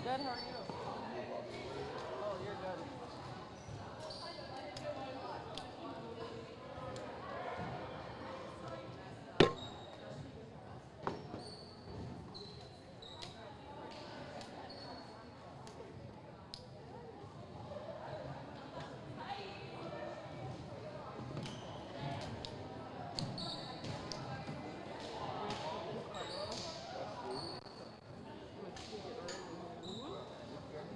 good. How are you? Oh, you're good. I'm gonna put this part on. I'm gonna stick it right in here.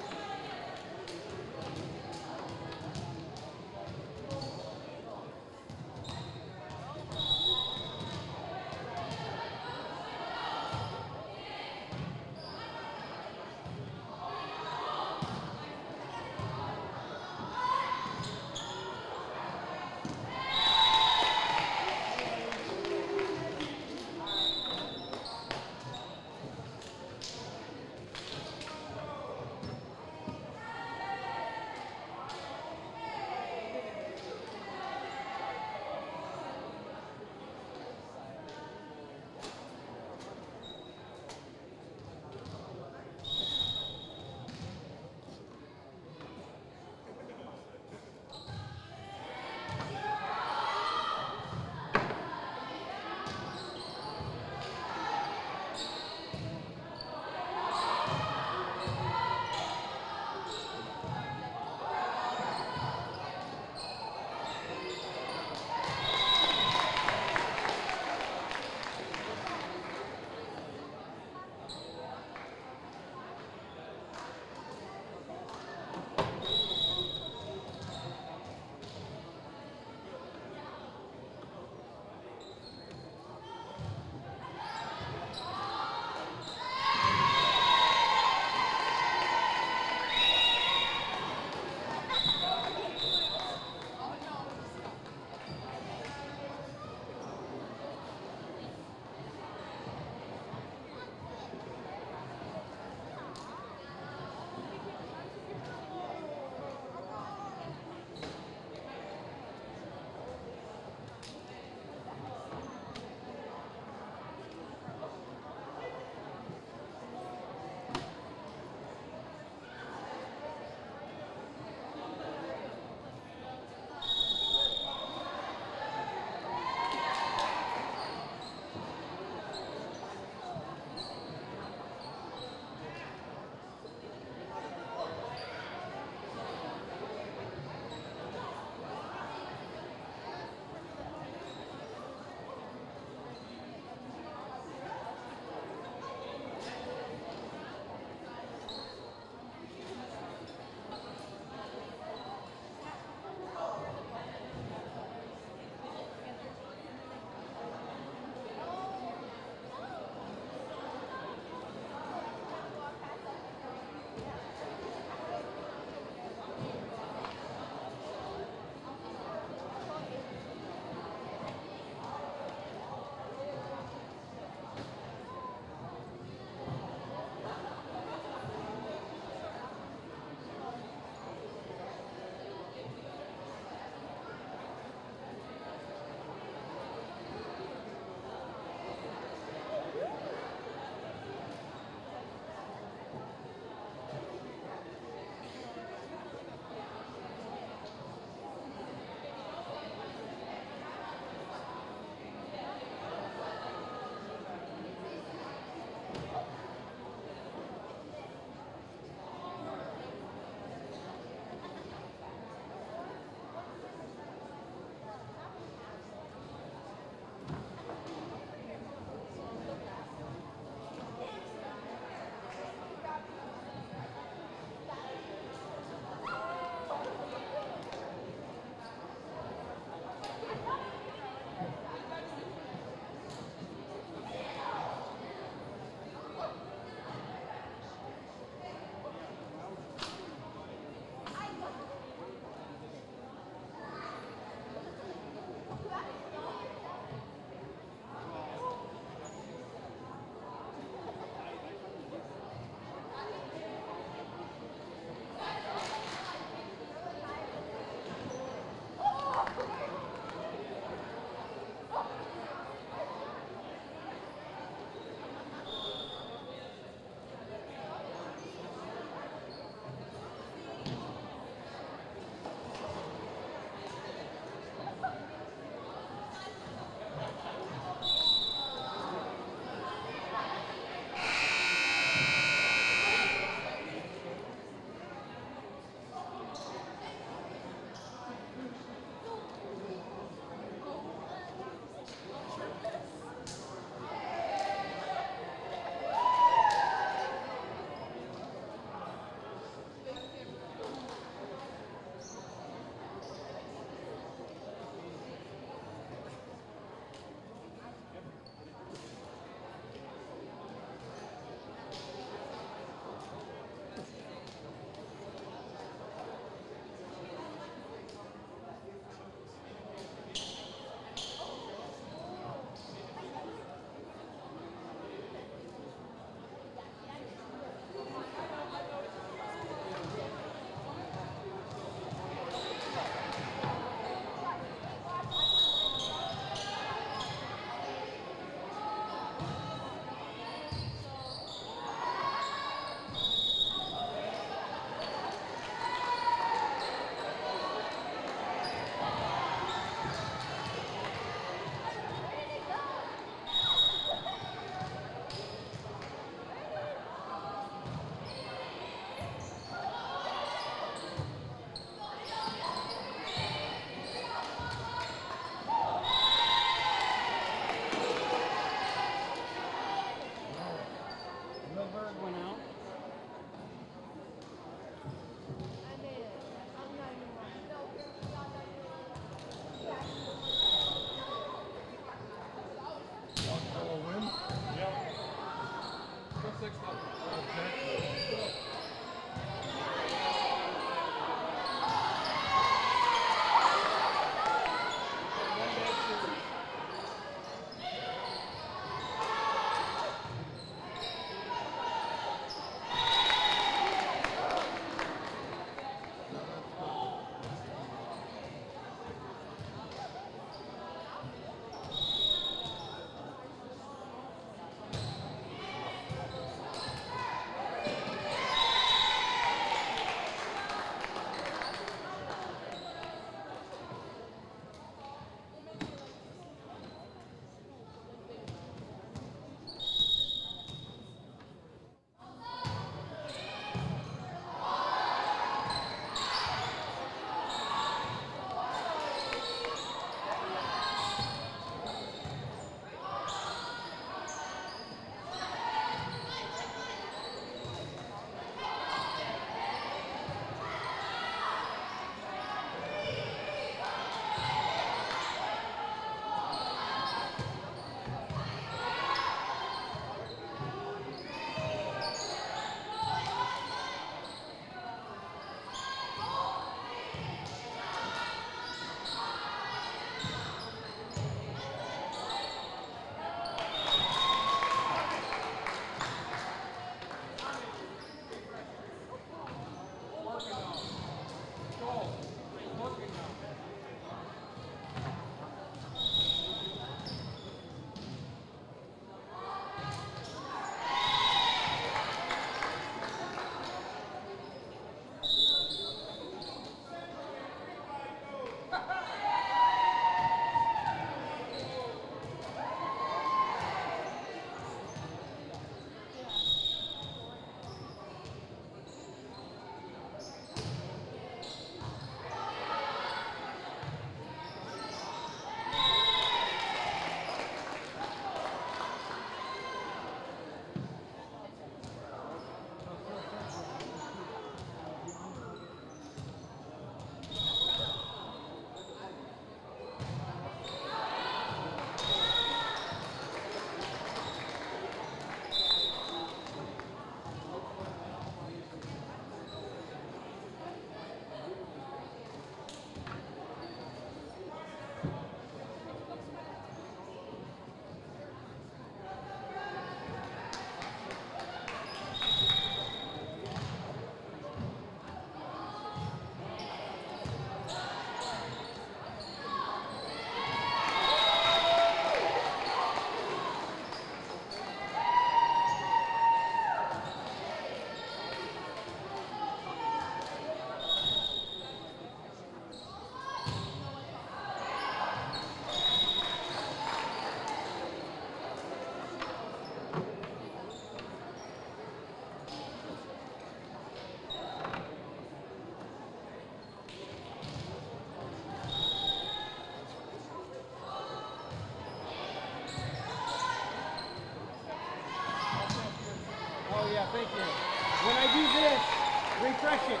Refresh it.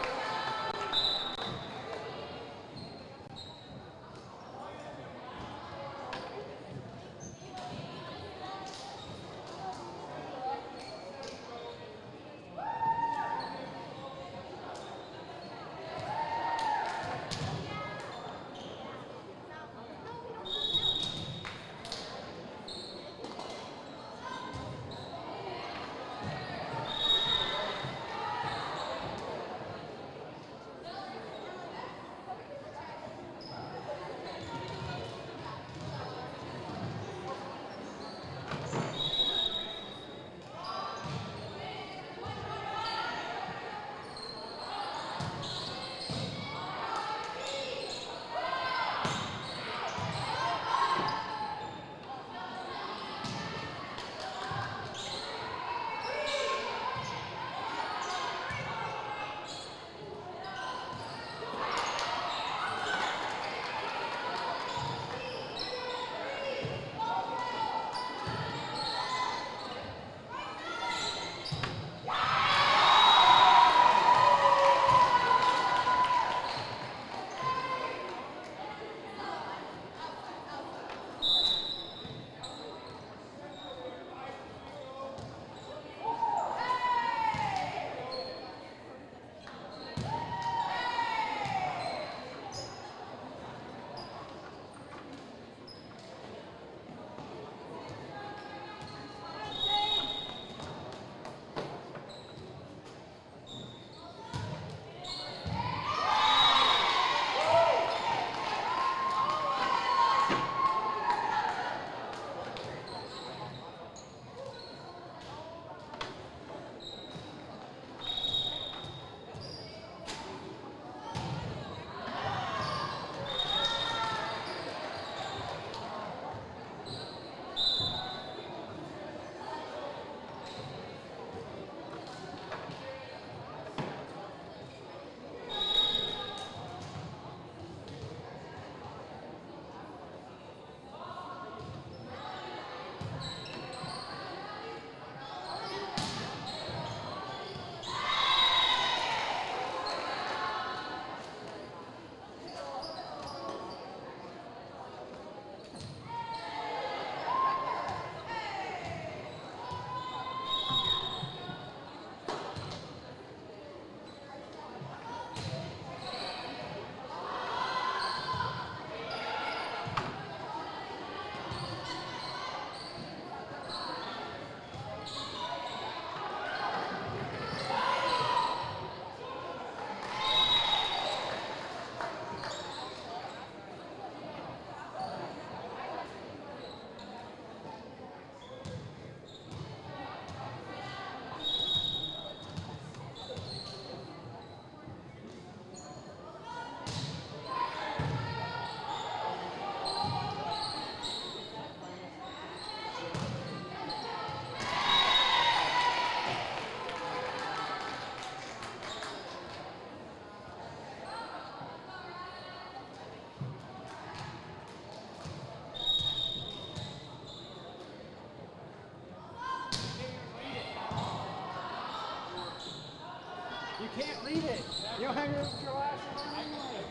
You can't read it. You don't have your glasses on anyway.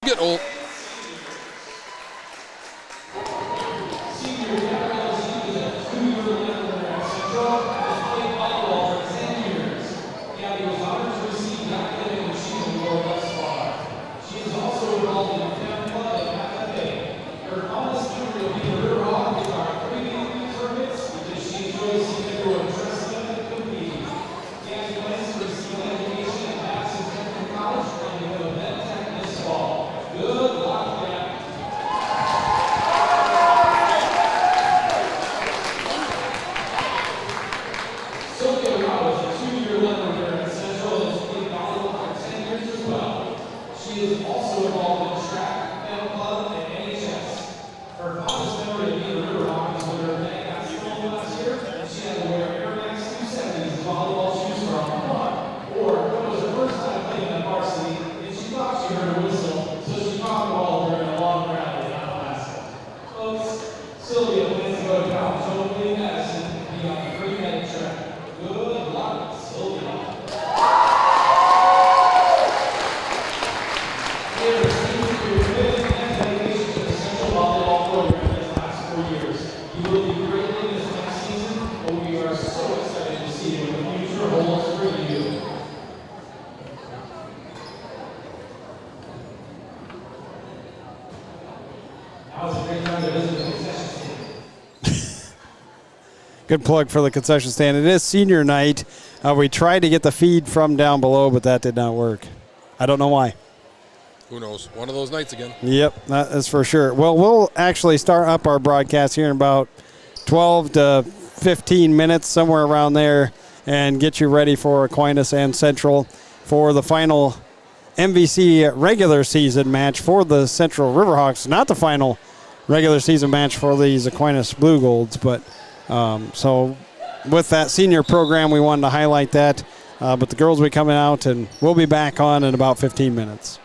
Get old. Good plug for the concession stand. It is senior night. We tried to get the feed from down below, but that did not work. I don't know why. Who knows? One of those nights again. Yep, that is for sure. Well, we'll actually start up our broadcast here in about 12 to 15 minutes, somewhere around there, and get you ready for Aquinas and Central for the final MVC regular season match for the Central Riverhawks. Not the final regular season match for these Aquinas Blugolds, but so with that senior program, we wanted to highlight that. But the girls will be coming out, and we'll be back on in about 15 minutes.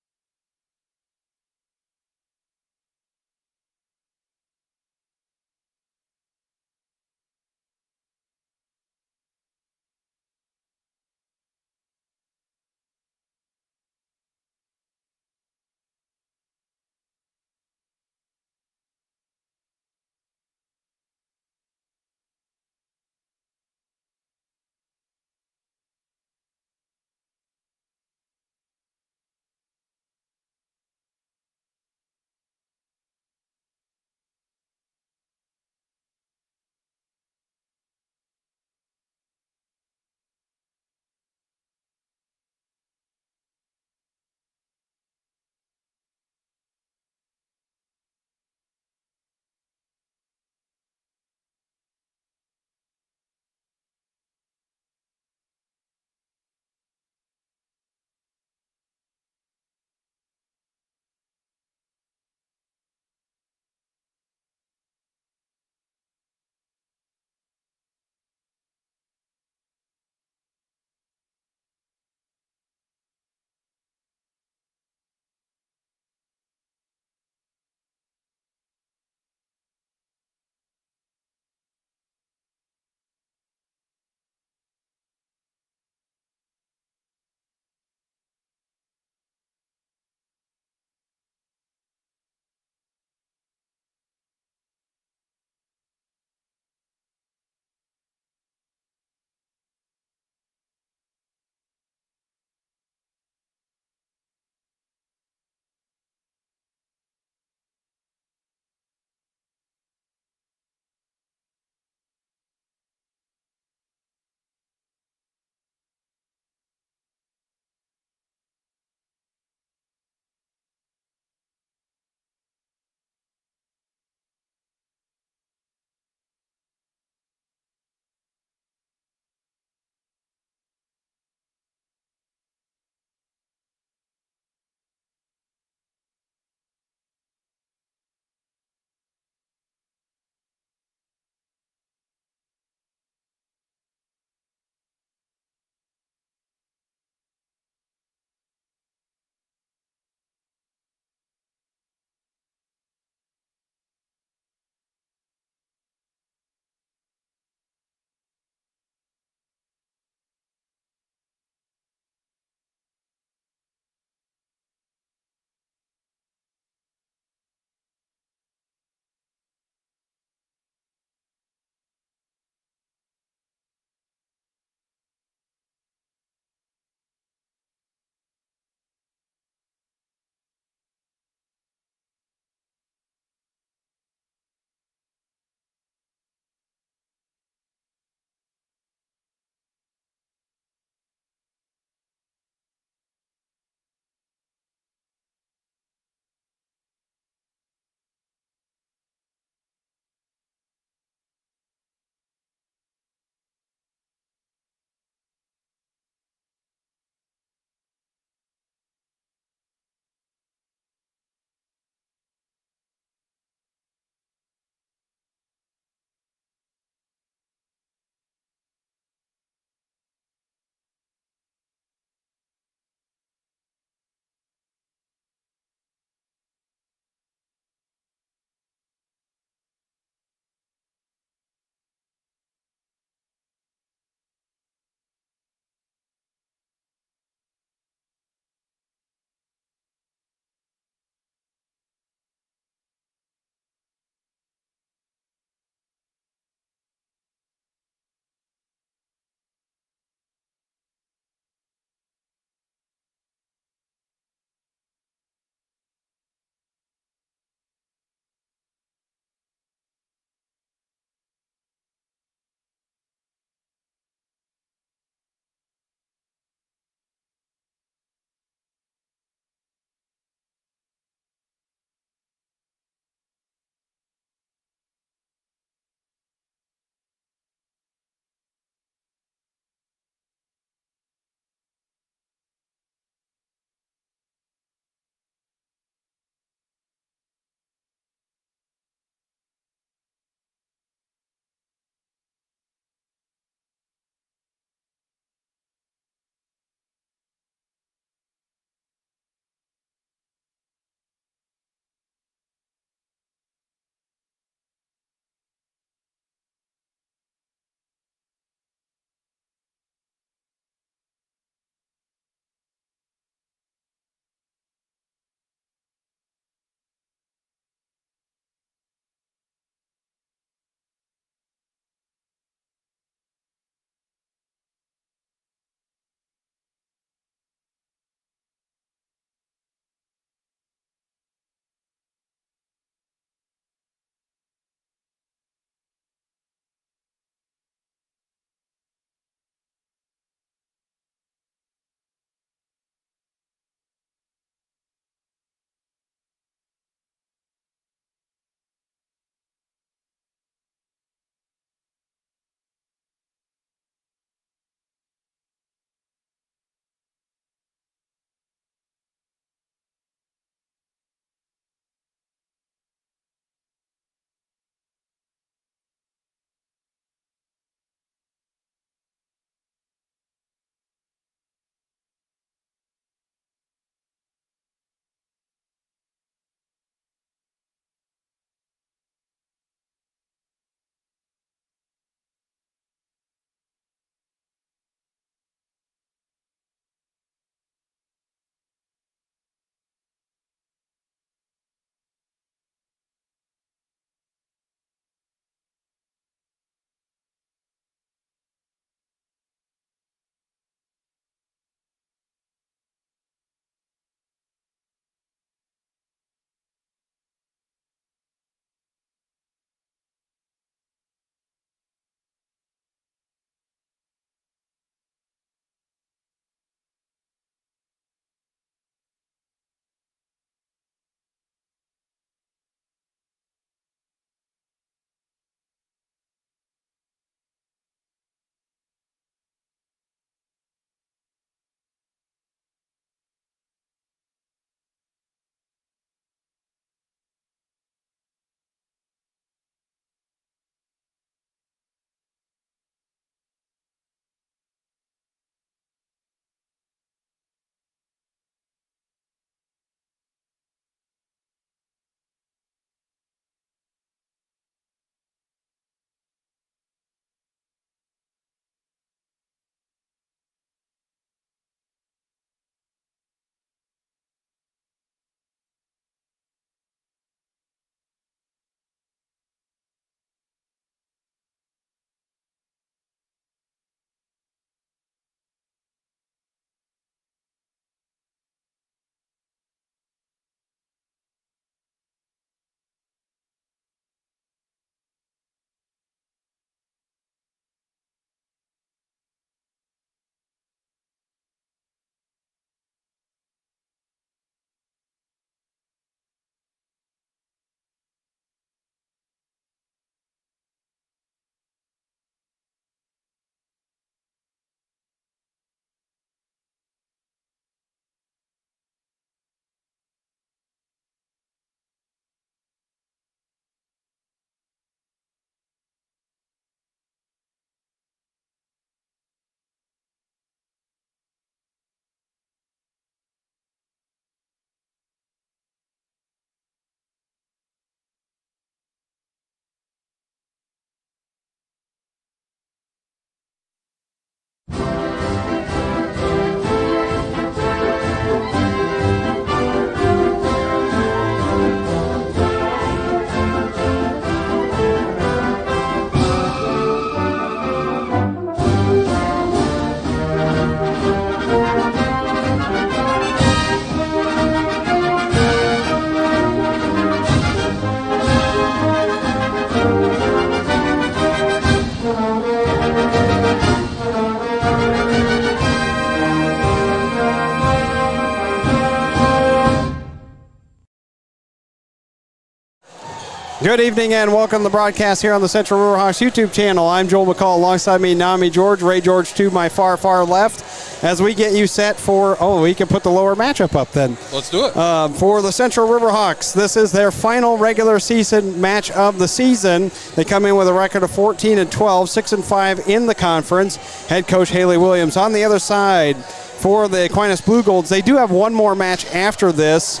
Good evening and welcome to the broadcast here on the Central Riverhawks YouTube channel. I'm Joel McCall. Alongside me, Nami George, Ray George to my far, far left, as we get you set for, we can put the lower matchup up then. Let's do it. For the Central Riverhawks, this is their final regular season match of the season. They come in with a record of 14-12, 6-5 in the conference. Head coach Haley Williams. On the other side, for the Aquinas Blugolds, they do have one more match after this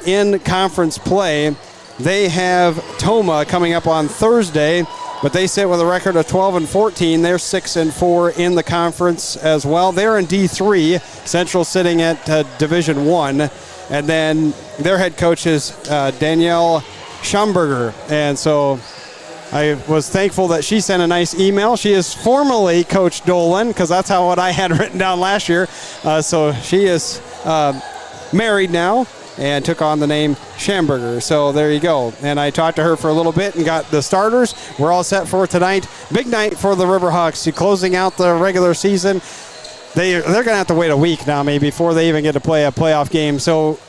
in conference play. They have Toma coming up on Thursday, but they sit with a record of 12-14. They're 6-4 in the conference as well. They're in D3. Central sitting at Division 1. And then their head coach is Danielle Schomburger. And so I was thankful that she sent a nice email. She is formerly Coach Dolan, because that's what I had written down last year. So she is married now and took on the name Schamberger. So there you go. And I talked to her for a little bit and got the starters. We're all set for tonight. Big night for the Riverhawks. Closing out the regular season. They're going to have to wait a week now, maybe, before they even get to play a playoff game. So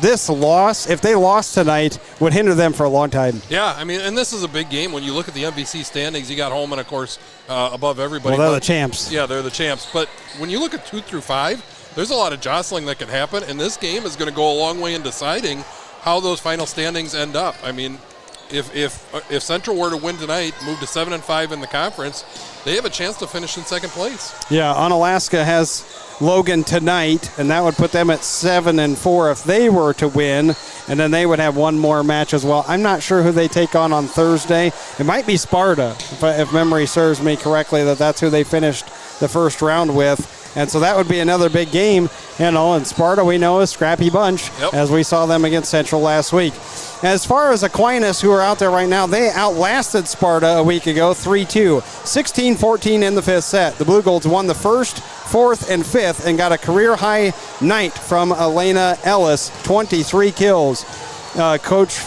this loss, if they lost tonight, would hinder them for a long time. Yeah, I mean, and this is a big game. When you look at the MVC standings, you got Holman, of course, above everybody. Well, they're the champs. Yeah, they're the champs. But when you look at 2 through 5, there's a lot of jostling that can happen, and this game is going to go a long way in deciding how those final standings end up. I mean, if Central were to win tonight, move to 7-5 in the conference, they have a chance to finish in second place. Yeah, Onalaska has Logan tonight, and that would put them at 7-4 if they were to win, and then they would have one more match as well. I'm not sure who they take on Thursday. It might be Sparta, if memory serves me correctly, that's who they finished the first round with. And so that would be another big game. And Sparta, we know, is a scrappy bunch, as we saw them against Central last week. As far as Aquinas, who are out there right now, they outlasted Sparta a week ago, 3-2, 16-14 in the fifth set. The Blugolds won the first, fourth, and fifth and got a career-high night from Elena Ellis, 23 kills. Coach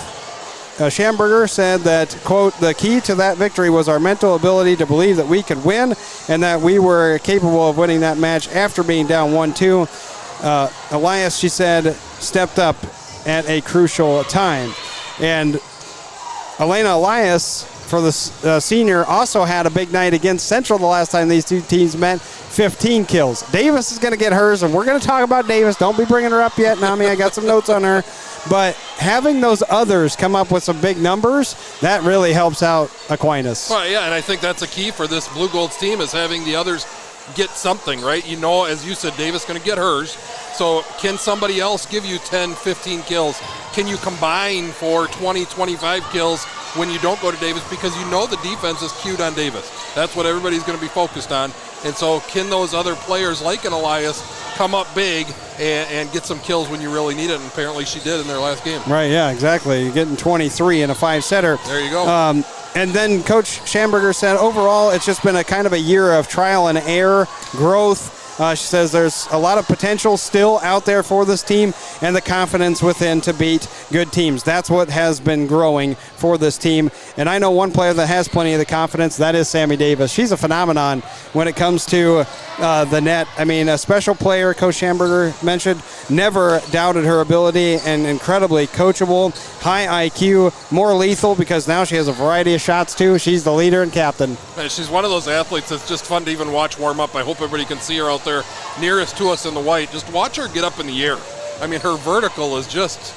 Schamberger said that, quote, the key to that victory was our mental ability to believe that we could win and that we were capable of winning that match after being down 1-2. Elias, she said, stepped up at a crucial time. And Elena Elias, for the senior, also had a big night against Central the last time these two teams met, 15 kills. Davis is going to get hers, and we're going to talk about Davis. Don't be bringing her up yet, Nami. I got some notes on her. But having those others come up with some big numbers, that really helps out Aquinas. Well, yeah, and I think that's a key for this Blugolds team is having the others get something, right? You know, as you said, Davis going to get hers. So can somebody else give you 10, 15 kills? Can you combine for 20, 25 kills when you don't go to Davis? Because you know the defense is cued on Davis. That's what everybody's going to be focused on. And so can those other players like an Elias come up big and get some kills when you really need it? And apparently she did in their last game. Right, yeah, exactly. You're getting 23 in a 5-setter. There you go. And then Coach Schamberger said, overall, it's just been a kind of a year of trial and error, growth. She says there's a lot of potential still out there for this team and the confidence within to beat good teams. That's what has been growing for this team. And I know one player that has plenty of the confidence. That is Sammy Davis. She's a phenomenon when it comes to the net. I mean, a special player, Coach Schamberger mentioned, never doubted her ability and incredibly coachable, high IQ, more lethal because now she has a variety of shots too. She's the leader and captain. She's one of those athletes that's just fun to even watch warm up. I hope everybody can see her out there nearest to us in the white. Just watch her get up in the air. I mean, her vertical is just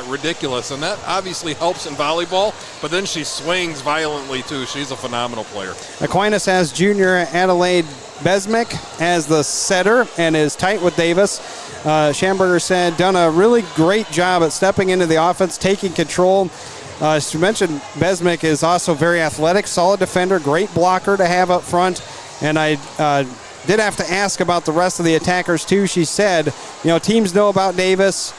ridiculous, and that obviously helps in volleyball, but then she swings violently too. She's a phenomenal player. Aquinas has junior Adelaide Besmick as the setter and is tight with Davis. Schamberger said, done a really great job at stepping into the offense, taking control. She mentioned Besmick is also very athletic, solid defender, great blocker to have up front, and I did have to ask about the rest of the attackers too. She said, teams know about Davis.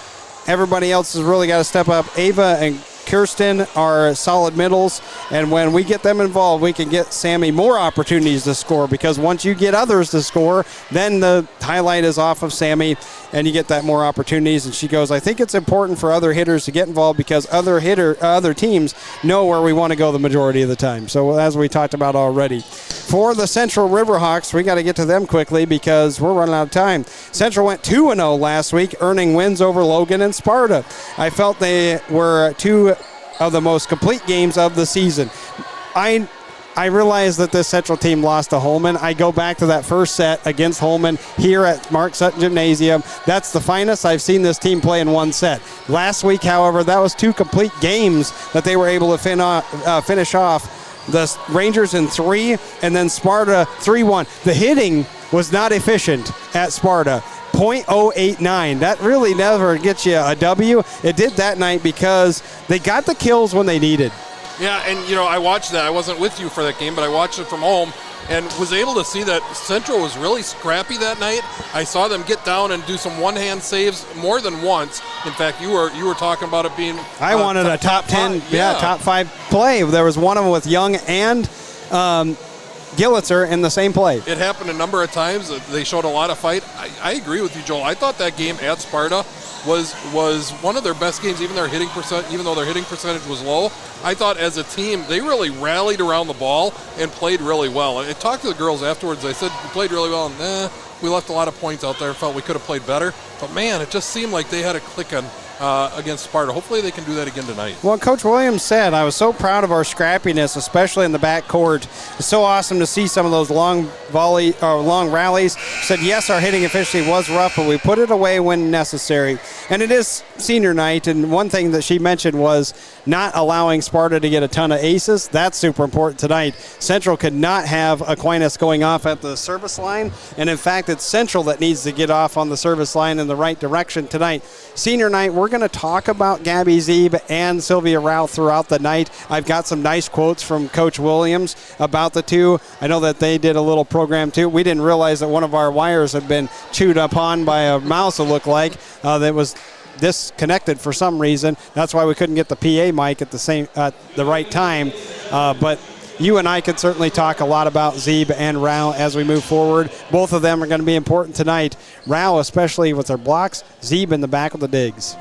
Everybody else has really got to step up. Ava and Kirsten are solid middles, and when we get them involved, we can get Sammy more opportunities to score, because once you get others to score, then the highlight is off of Sammy, and you get that more opportunities. And she goes, I think it's important for other hitters to get involved because other teams know where we want to go the majority of the time. So as we talked about already. For the Central Riverhawks, we got to get to them quickly because we're running out of time. Central went 2-0 last week, earning wins over Logan and Sparta. I felt they were two of the most complete games of the season. I realize that this Central team lost to Holman. I go back to that first set against Holman here at Mark Sutton Gymnasium. That's the finest I've seen this team play in one set. Last week, however, that was 2 complete games that they were able to finish off. The Rangers in 3 and then Sparta 3-1. The hitting was not efficient at Sparta. .089. That really never gets you a W. It did that night because they got the kills when they needed. Yeah, and, I watched that. I wasn't with you for that game, but I watched it from home and was able to see that Central was really scrappy that night. I saw them get down and do some one-hand saves more than once. In fact, you were talking about it being I wanted a top 10, top 5 play. There was one of them with Young and Gillitzer in the same play. It happened a number of times. They showed a lot of fight. I agree with you, Joel. I thought that game at Sparta was one of their best games, even though their hitting percentage was low. I thought as a team, they really rallied around the ball and played really well. I talked to the girls afterwards. I said, we played really well, and we left a lot of points out there. Felt we could have played better. But, man, it just seemed like they had a click on against Sparta. Hopefully they can do that again tonight. Well, Coach Williams said, I was so proud of our scrappiness, especially in the backcourt. It's so awesome to see some of those long rallies. Said, yes, our hitting efficiency was rough, but we put it away when necessary. And it is senior night, and one thing that she mentioned was not allowing Sparta to get a ton of aces. That's super important tonight. Central could not have Aquinas going off at the service line, and in fact, it's Central that needs to get off on the service line in the right direction tonight. Senior night, we're going to talk about Gabby Zeeb and Sylvia Rao throughout the night. I've got some nice quotes from Coach Williams about the two. I know that they did a little program too. We didn't realize that one of our wires had been chewed upon by a mouse, it looked like. That was disconnected for some reason. That's why we couldn't get the PA mic at the right time. But you and I could certainly talk a lot about Zeeb and Rao as we move forward. Both of them are going to be important tonight. Rao, especially with their blocks. Zeeb in the back of the digs.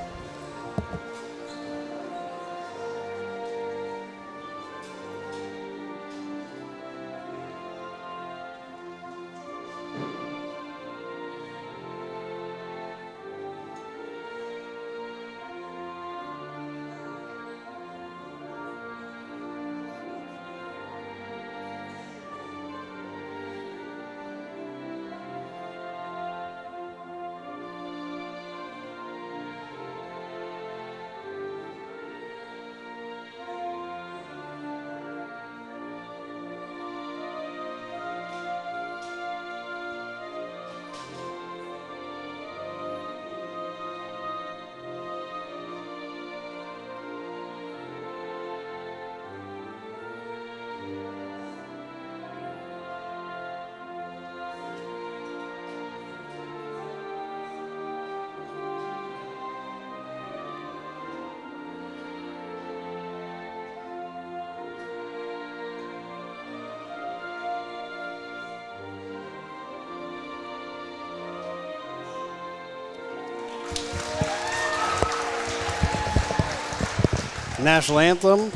National anthem.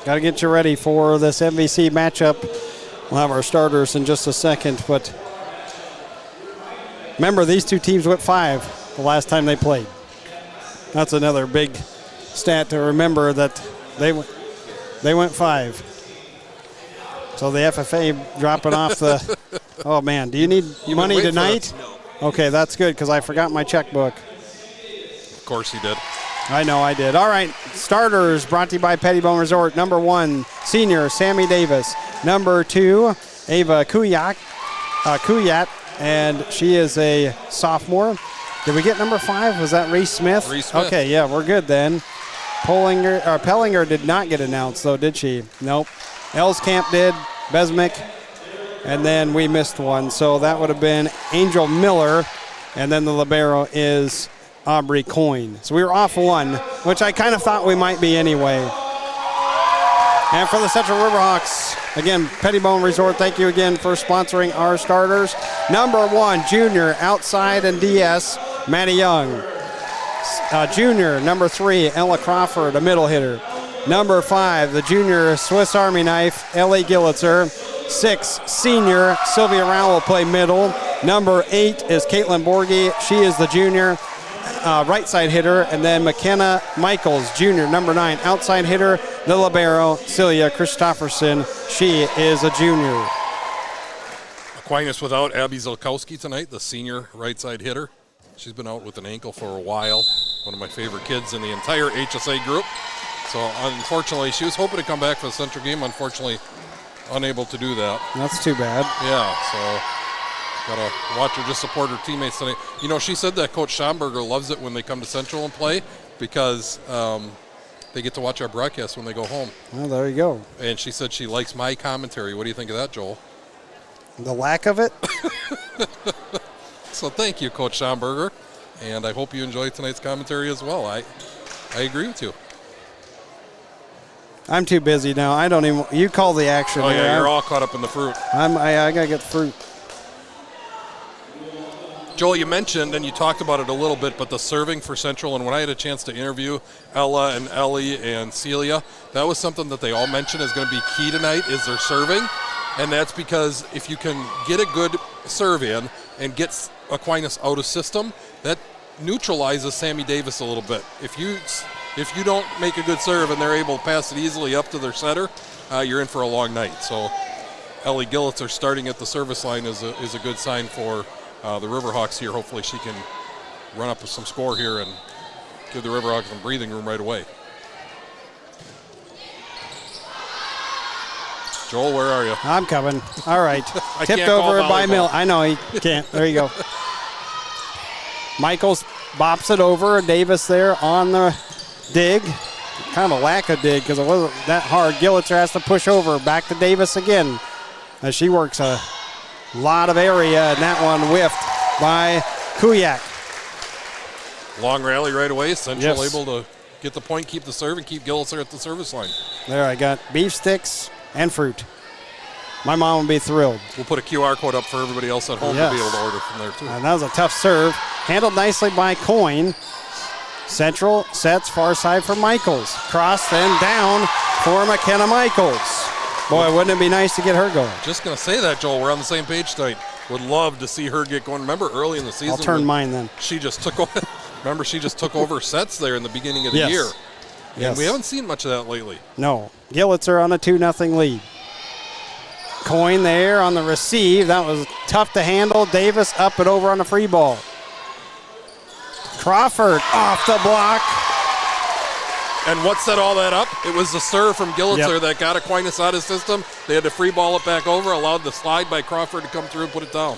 Got to get you ready for this MVC matchup. We'll have our starters in just a second, but remember, these two teams went 5 the last time they played. That's another big stat to remember, that they went 5. So the FFA dropping off the. Oh man, do you need money tonight? No. Okay, that's good because I forgot my checkbook. Of course he did. I know I did. All right, starters brought to you by Pettibone Resort. Number 1, senior Sammy Davis. Number 2, Ava Kuyat, and she is a sophomore. Did we get number 5? Was that Reese Smith? Reese Smith. Okay, yeah, we're good then. Pellinger did not get announced, though, did she? Nope. Elskamp did, Besmick, and then we missed one. So that would have been Angel Miller, and then the libero is Aubrey Coyne. So we were off 1, which I kind of thought we might be anyway. And for the Central Riverhawks, again, Pettibone Resort, thank you again for sponsoring our starters. Number 1, junior, outside and DS, Maddie Young. Junior, number 3, Ella Crawford, a middle hitter. Number 5, the junior Swiss Army knife, Ellie Gillitzer. 6, senior Sylvia Rowell will play middle. Number 8 is Caitlin Borgie. She is the junior. right side hitter, and then McKenna Michaels, junior, number 9, outside hitter, the libero, Celia Christofferson. She is a junior. Aquinas without Abby Zilkowski tonight, the senior right side hitter. She's been out with an ankle for a while. One of my favorite kids in the entire HSA group. So unfortunately, she was hoping to come back for the Central game. Unfortunately, unable to do that. That's too bad. Yeah, so gotta watch her just support her teammates tonight. You know, she said that Coach Schomburger loves it when they come to Central and play because they get to watch our broadcast when they go home. Well, there you go. And she said she likes my commentary. What do you think of that, Joel? The lack of it? So thank you, Coach Schomburger, and I hope you enjoyed tonight's commentary as well. I agree with you. I'm too busy now. I don't even. You call the action. Oh, here. yeah, you're all caught up in the fruit. I got to get the fruit. Joel, you mentioned, and you talked about it a little bit, but the serving for Central, and when I had a chance to interview Ella and Ellie and Celia, that was something that they all mentioned is going to be key tonight, is their serving. And that's because if you can get a good serve in and get Aquinas out of system, that neutralizes Sammy Davis a little bit. If you don't make a good serve and they're able to pass it easily up to their setter, you're in for a long night. So Ellie Gillitzer starting at the service line is a good sign for the Riverhawks here. Hopefully she can run up with some score here and give the Riverhawks some breathing room right away. Joel, where are you? I'm coming. All right. Tipped can't over call by volleyball. Mill. I know he can't. There you go. Michaels bops it over. Davis there on the dig. Kind of a lack of dig because it wasn't that hard. Gillitzer has to push over. Back to Davis again as she works a lot of area, and that one whiffed by Kuyak. Long rally right away. Central Yes. able to get the point, keep the serve, and keep Gillitzer at the service line. There I got beef sticks and fruit. My mom would be thrilled. We'll put a QR code up for everybody else at home Yes. to be able to order from there too. And that was a tough serve. Handled nicely by Coyne. Central sets far side for Michaels. Cross and down for McKenna Michaels. Boy, wouldn't it be nice to get her going? Just going to say that, Joel. We're on the same page tonight. Would love to see her get going. Remember early in the season? I'll turn mine then. She just took over. Remember, she just took over sets there in the beginning of the Yes. year. Yes. And we haven't seen much of that lately. No. Gillitzer on a 2-0 lead. Coyne there on the receive. That was tough to handle. Davis up and over on the free ball. Crawford off the block. And what set all that up? It was the serve from Gillitzer Yep. that got Aquinas out of system. They had to free ball it back over, allowed the slide by Crawford to come through and put it down.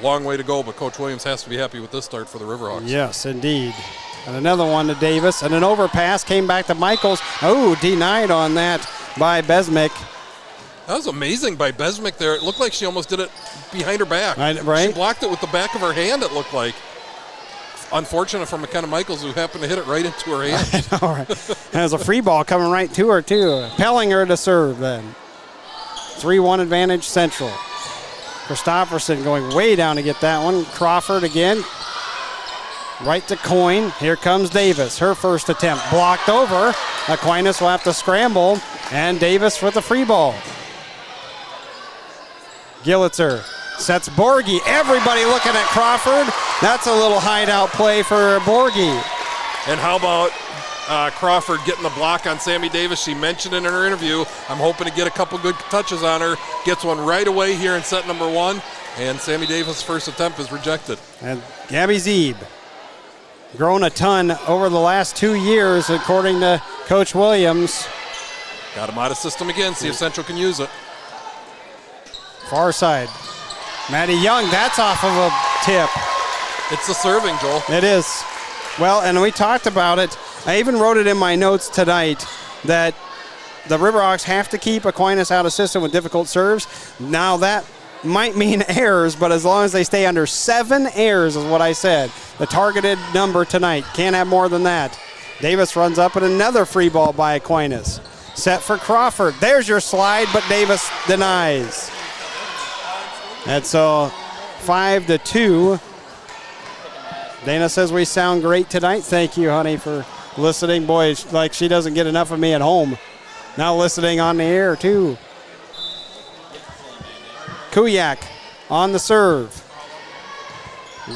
Long way to go, but Coach Williams has to be happy with this start for the Riverhawks. Yes, indeed. And another one to Davis. And an overpass came back to Michaels. Oh, denied on that by Besmick. That was amazing by Besmick there. It looked like she almost did it behind her back. Right. She blocked it with the back of her hand, it looked like. Unfortunate for McKenna Michaels, who happened to hit it right into her hand. All right. And there's a free ball coming right to her, too. Pellinger to serve then. 3-1 advantage Central. Christofferson going way down to get that one. Crawford again. Right to Coyne. Here comes Davis. Her first attempt blocked over. Aquinas will have to scramble. And Davis with the free ball. Gillitzer sets Borgie. Everybody looking at Crawford. That's a little hideout play for Borgie. And how about Crawford getting the block on Sammy Davis? She mentioned in her interview, I'm hoping to get a couple good touches on her. Gets one right away here in set number 1. And Sammy Davis' first attempt is rejected. And Gabby Zeeb, grown a ton over the last 2 years, according to Coach Williams. Got him out of system again. See if Central can use it. Far side. Maddie Young, that's off of a tip. It's the serving, Joel. It is. Well, and we talked about it. I even wrote it in my notes tonight that the Riverhawks have to keep Aquinas out of system with difficult serves. Now that might mean errors, but as long as they stay under 7 errors is what I said. The targeted number tonight. Can't have more than that. Davis runs up and another free ball by Aquinas. Set for Crawford. There's your slide, but Davis denies. And so 5-2. Dana says we sound great tonight. Thank you, honey, for listening. Boy, it's like she doesn't get enough of me at home. Now listening on the air, too. Kuyak on the serve.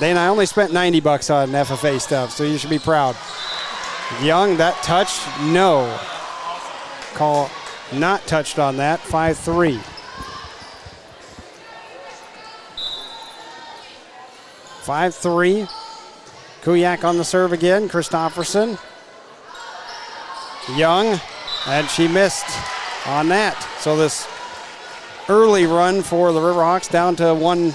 Dana, I only spent $90 on FFA stuff, so you should be proud. Young, that touch? No. Call not touched on that. 5-3. 5-3. Kuyak on the serve again. Christofferson. Young, and she missed on that. So this early run for the Riverhawks down to 1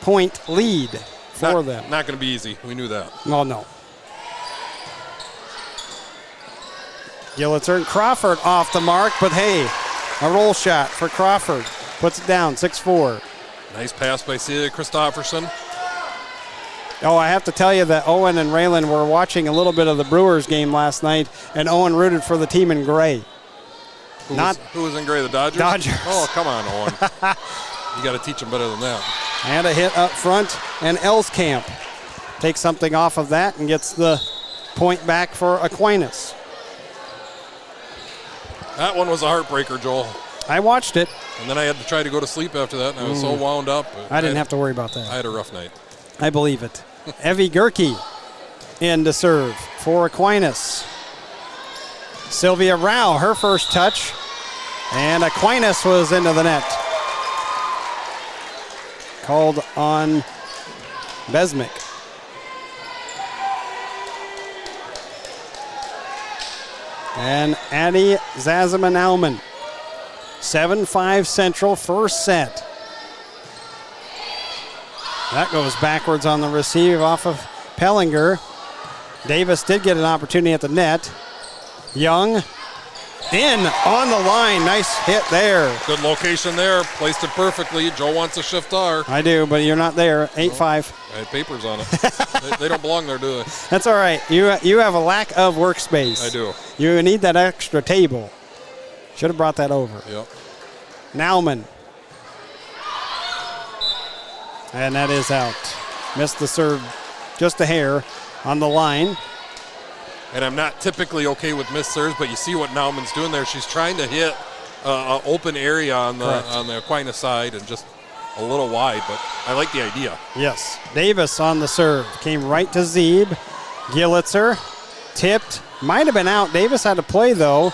point lead for them. Not going to be easy. We knew that. Well, no. Gillitzer and Crawford off the mark, but hey, a roll shot for Crawford. Puts it down, 6-4. Nice pass by Celia Christofferson. Oh, I have to tell you that Owen and Raylan were watching a little bit of the Brewers game last night, and Owen rooted for the team in gray. Who was in gray, the Dodgers? Dodgers. Oh, come on, Owen. You got to teach them better than that. And a hit up front, and Elskamp takes something off of that and gets the point back for Aquinas. That one was a heartbreaker, Joel. I watched it. And then I had to try to go to sleep after that, and I was so wound up. I didn't have to worry about that. I had a rough night. I believe it. Evie Gerke in to serve for Aquinas. Sylvia Rao, her first touch, and Aquinas was into the net. Called on Besmick. And Addie Zazaman-Alman. 7-5 Central, first set. That goes backwards on the receive off of Pellinger. Davis did get an opportunity at the net. Young in on the line. Nice hit there. Good location there. Placed it perfectly. Joe wants a shift R. I do, but you're not there. 8-5. I had papers on it. they don't belong there, do they? That's all right. You have a lack of workspace. I do. You need that extra table. Should have brought that over. Yep. Nauman. And that is out. Missed the serve just a hair on the line. And I'm not typically okay with missed serves, but you see what Nauman's doing there. She's trying to hit an open area on the Aquinas side and just a little wide, but I like the idea. Yes. Davis on the serve. Came right to Zeeb. Gillitzer tipped. Might have been out. Davis had to play, though.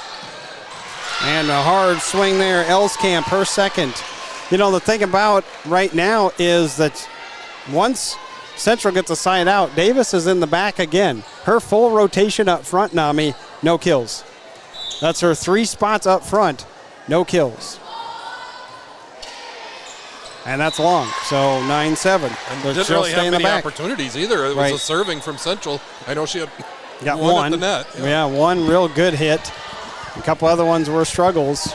And a hard swing there. Elskamp, her second. You know, the thing about right now is that once Central gets a side out, Davis is in the back again. Her full rotation up front, Nami, no kills. That's her 3 spots up front, no kills. And that's long, so 9-7. And didn't really have many opportunities either. It was a serving from Central. I know she had one at the net. Yeah, one real good hit. A couple other ones were struggles.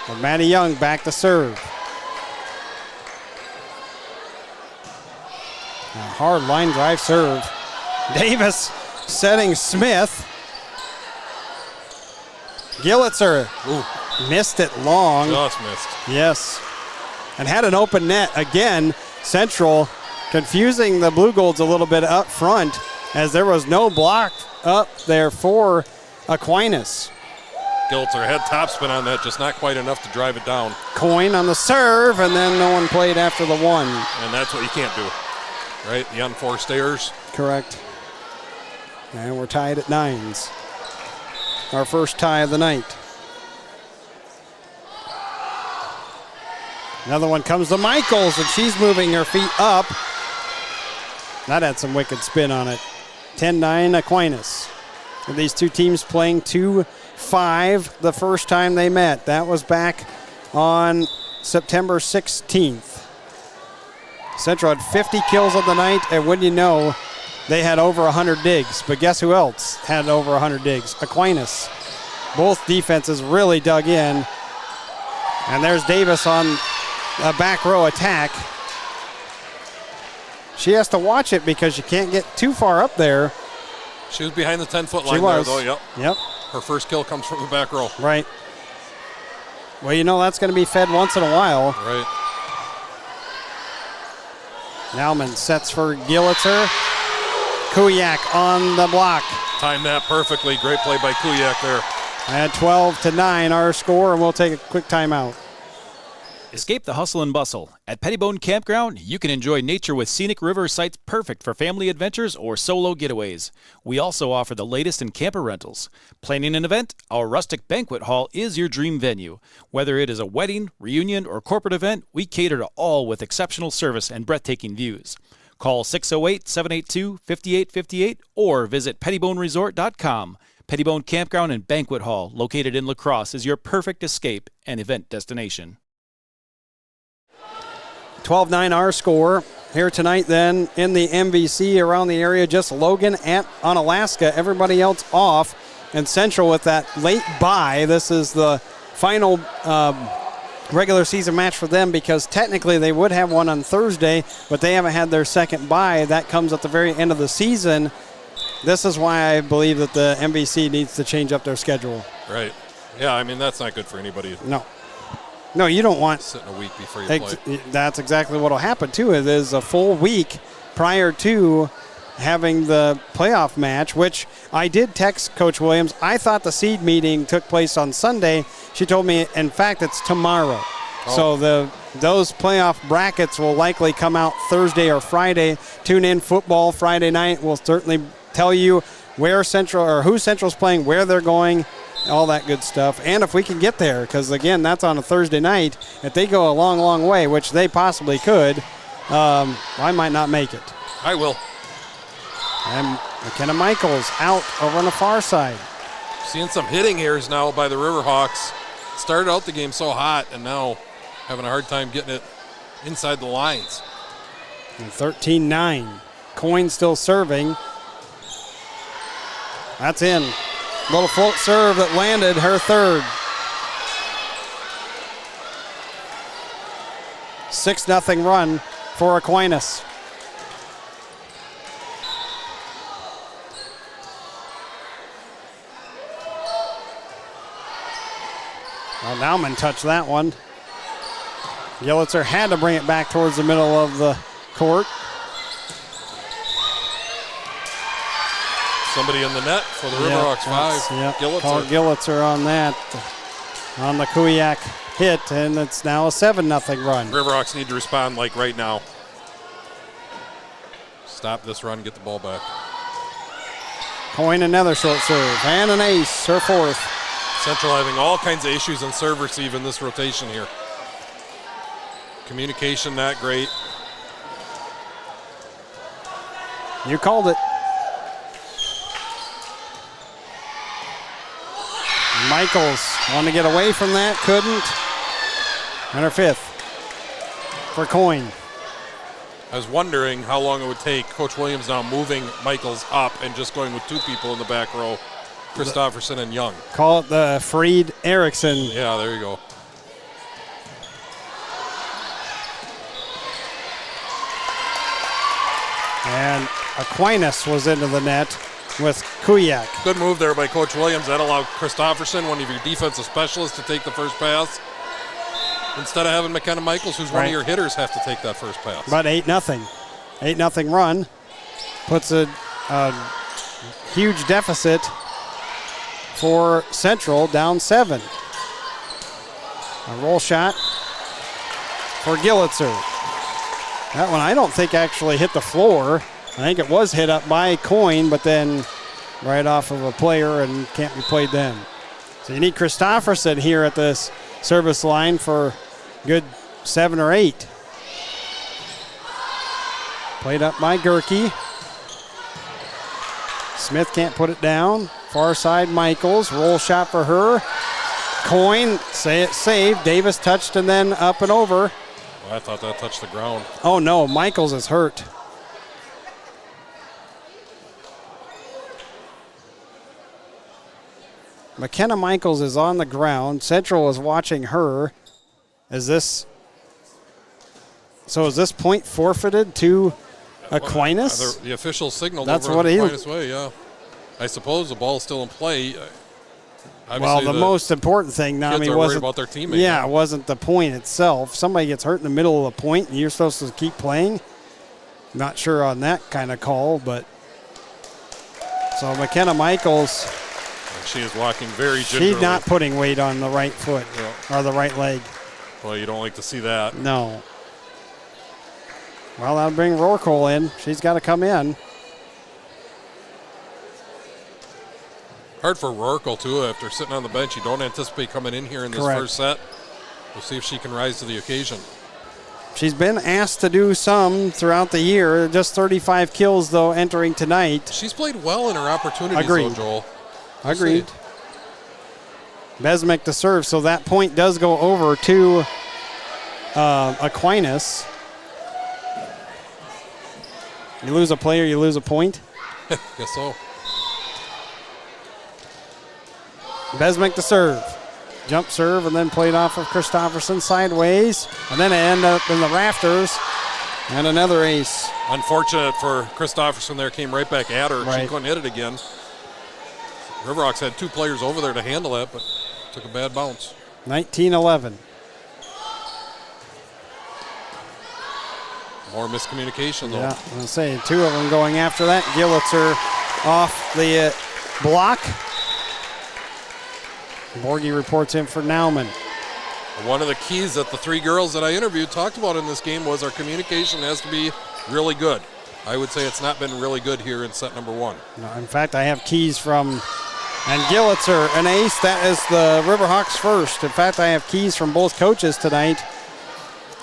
But Maddie Young back to serve. A hard line drive serve. Davis setting Smith. Gillitzer missed it long. Just missed. Yes. And had an open net again. Central confusing the Blugolds a little bit up front as there was no block up there for Aquinas. Gillitzer had topspin on that, just not quite enough to drive it down. Coyne on the serve, and then no one played after the one. And that's what you can't do, right? The unforced errors. Correct. And we're tied at 9s. Our first tie of the night. Another one comes to Michaels, and she's moving her feet up. That had some wicked spin on it. 10-9 Aquinas. And these two teams playing 2-5 the first time they met. That was back on September 16th. Central had 50 kills on the night, and wouldn't you know, they had over 100 digs. But guess who else had over 100 digs? Aquinas. Both defenses really dug in. And there's Davis on a back row attack. She has to watch it because you can't get too far up there. She was behind the 10-foot line there, though. Yep. Her first kill comes from the back row. Right. Well, you know that's going to be fed once in a while. Right. Nauman sets for Gillitzer. Kuyak on the block. Timed that perfectly. Great play by Kuyak there. At 12-9 our score, and we'll take a quick timeout. Escape the hustle and bustle. At Pettibone Campground, you can enjoy nature with scenic river sites perfect for family adventures or solo getaways. We also offer the latest in camper rentals. Planning an event? Our rustic banquet hall is your dream venue. Whether it is a wedding, reunion, or corporate event, we cater to all with exceptional service and breathtaking views. Call 608-782-5858 or visit pettiboneresort.com. Pettibone Campground and Banquet Hall, located in La Crosse, is your perfect escape and event destination. 12-9 our score here tonight then in the MVC around the area. Just Logan at Onalaska. Everybody else off. And Central with that late bye. This is the final regular season match for them because technically they would have one on Thursday, but they haven't had their second bye. That comes at the very end of the season. This is why I believe that the MVC needs to change up their schedule. Right. Yeah, I mean, that's not good for anybody. No, you don't want sitting a week before you play. That's exactly what will happen, too. It is a full week prior to having the playoff match, which I did text Coach Williams. I thought the seed meeting took place on Sunday. She told me, in fact, it's tomorrow. Oh. So those playoff brackets will likely come out Thursday or Friday. Tune in football Friday night. We'll certainly tell you where Central or who Central's playing, where they're going, all that good stuff. And if we can get there, because, again, that's on a Thursday night. If they go a long, long way, which they possibly could, I might not make it. I will. And McKenna Michaels out over on the far side. Seeing some hitting errors now by the Riverhawks. Started out the game so hot and now having a hard time getting it inside the lines. And 13-9. Coyne still serving. That's in. Little float serve that landed her third. 6-0 run for Aquinas. Well, Nauman touched that one. Gillitzer had to bring it back towards the middle of the court. Somebody in the net for the Riverhawks 5. Yep. Called Gillitzer on that, on the Kuyak hit, and it's now a 7-0 run. Riverhawks need to respond like right now. Stop this run, get the ball back. Coyne another short serve, and an ace, her fourth. Central having all kinds of issues in serve receive in this rotation here. Communication not great. You called it. Michaels wanted to get away from that, couldn't. And her fifth for Coyne. I was wondering how long it would take. Coach Williams now moving Michaels up and just going with two people in the back row, Christofferson and Young. Call it the Freed Erickson. Yeah, there you go. And Aquinas was into the net with Kuyak. Good move there by Coach Williams. That allowed Christofferson, one of your defensive specialists, to take the first pass. Instead of having McKenna Michaels, who's one of your hitters, have to take that first pass. But 8-0. 8-0 run. Puts a huge deficit for Central, down 7. A roll shot for Gillitzer. That one I don't think actually hit the floor. I think it was hit up by Coyne, but then right off of a player and can't be played then. So you need Christofferson here at this service line for good 7 or 8. Played up by Gerke. Smith can't put it down. Far side Michaels, roll shot for her. Coyne, saved. Davis touched and then up and over. Well, I thought that touched the ground. Oh no, Michaels is hurt. McKenna Michaels is on the ground. Central is watching her. Is this point forfeited to Aquinas? The official signaled That's over what Aquinas' way, yeah. I suppose the ball's still in play. Well, the most important thing now, wasn't about their teammate. Yeah, it wasn't the point itself. Somebody gets hurt in the middle of the point, and you're supposed to keep playing. Not sure on that kind of call, but so McKenna Michaels. And she is walking very gingerly. She's not putting weight on the right foot or the right leg. Well, you don't like to see that. No. Well, that'll bring Rorkel in. She's got to come in. Hard for Rorkel, too, after sitting on the bench. You don't anticipate coming in here in this Correct. first set. We'll see if she can rise to the occasion. She's been asked to do some throughout the year. Just 35 kills, though, entering tonight. She's played well in her opportunities, Agreed. though, Joel. Agreed. Besmick to serve, so that point does go over to Aquinas. You lose a player, you lose a point. Guess so. Besmick to serve. Jump serve and then played off of Christofferson sideways. And then it ended up in the rafters. And another ace. Unfortunate for Christofferson there, came right back at her. Right. She couldn't hit it again. Riverhawks had 2 players over there to handle that, but took a bad bounce. 19-11. More miscommunication, though. Yeah, I'm going to say 2 of them going after that. Gillitzer off the block. Borgie reports in for Nauman. One of the keys that the 3 girls that I interviewed talked about in this game was our communication has to be really good. I would say it's not been really good here in set number 1. No, in fact, I have keys from, and Gillitzer, an ace. That is the Riverhawks first. In fact, I have keys from both coaches tonight.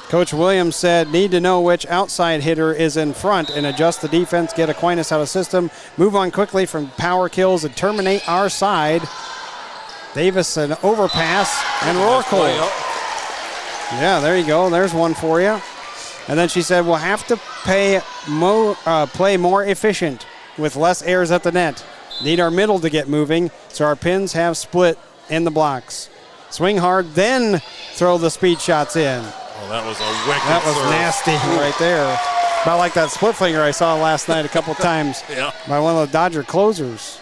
Coach Williams said, need to know which outside hitter is in front and adjust the defense, get Aquinas out of system, move on quickly from power kills and terminate our side. Davis an overpass and Rorkel. Yeah, there you go. There's one for you. And then she said, we'll have to play more efficient with less errors at the net. Need our middle to get moving so our pins have split in the blocks. Swing hard, then throw the speed shots in. Oh, that was a wicked That was serve. nasty right there. About like that split finger I saw last night a couple times Yeah. by one of the Dodger closers.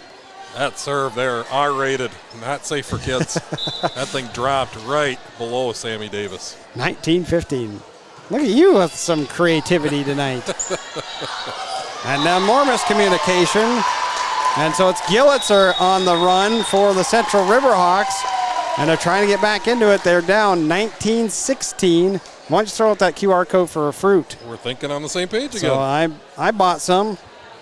That serve there, R-rated, not safe for kids. That thing dropped right below Sammy Davis. 19-15. Look at you with some creativity tonight. And now more miscommunication. And so it's Gillitzer on the run for the Central Riverhawks. And they're trying to get back into it. They're down 19-16. Why don't you throw out that QR code for a fruit? We're thinking on the same page again. So I bought some.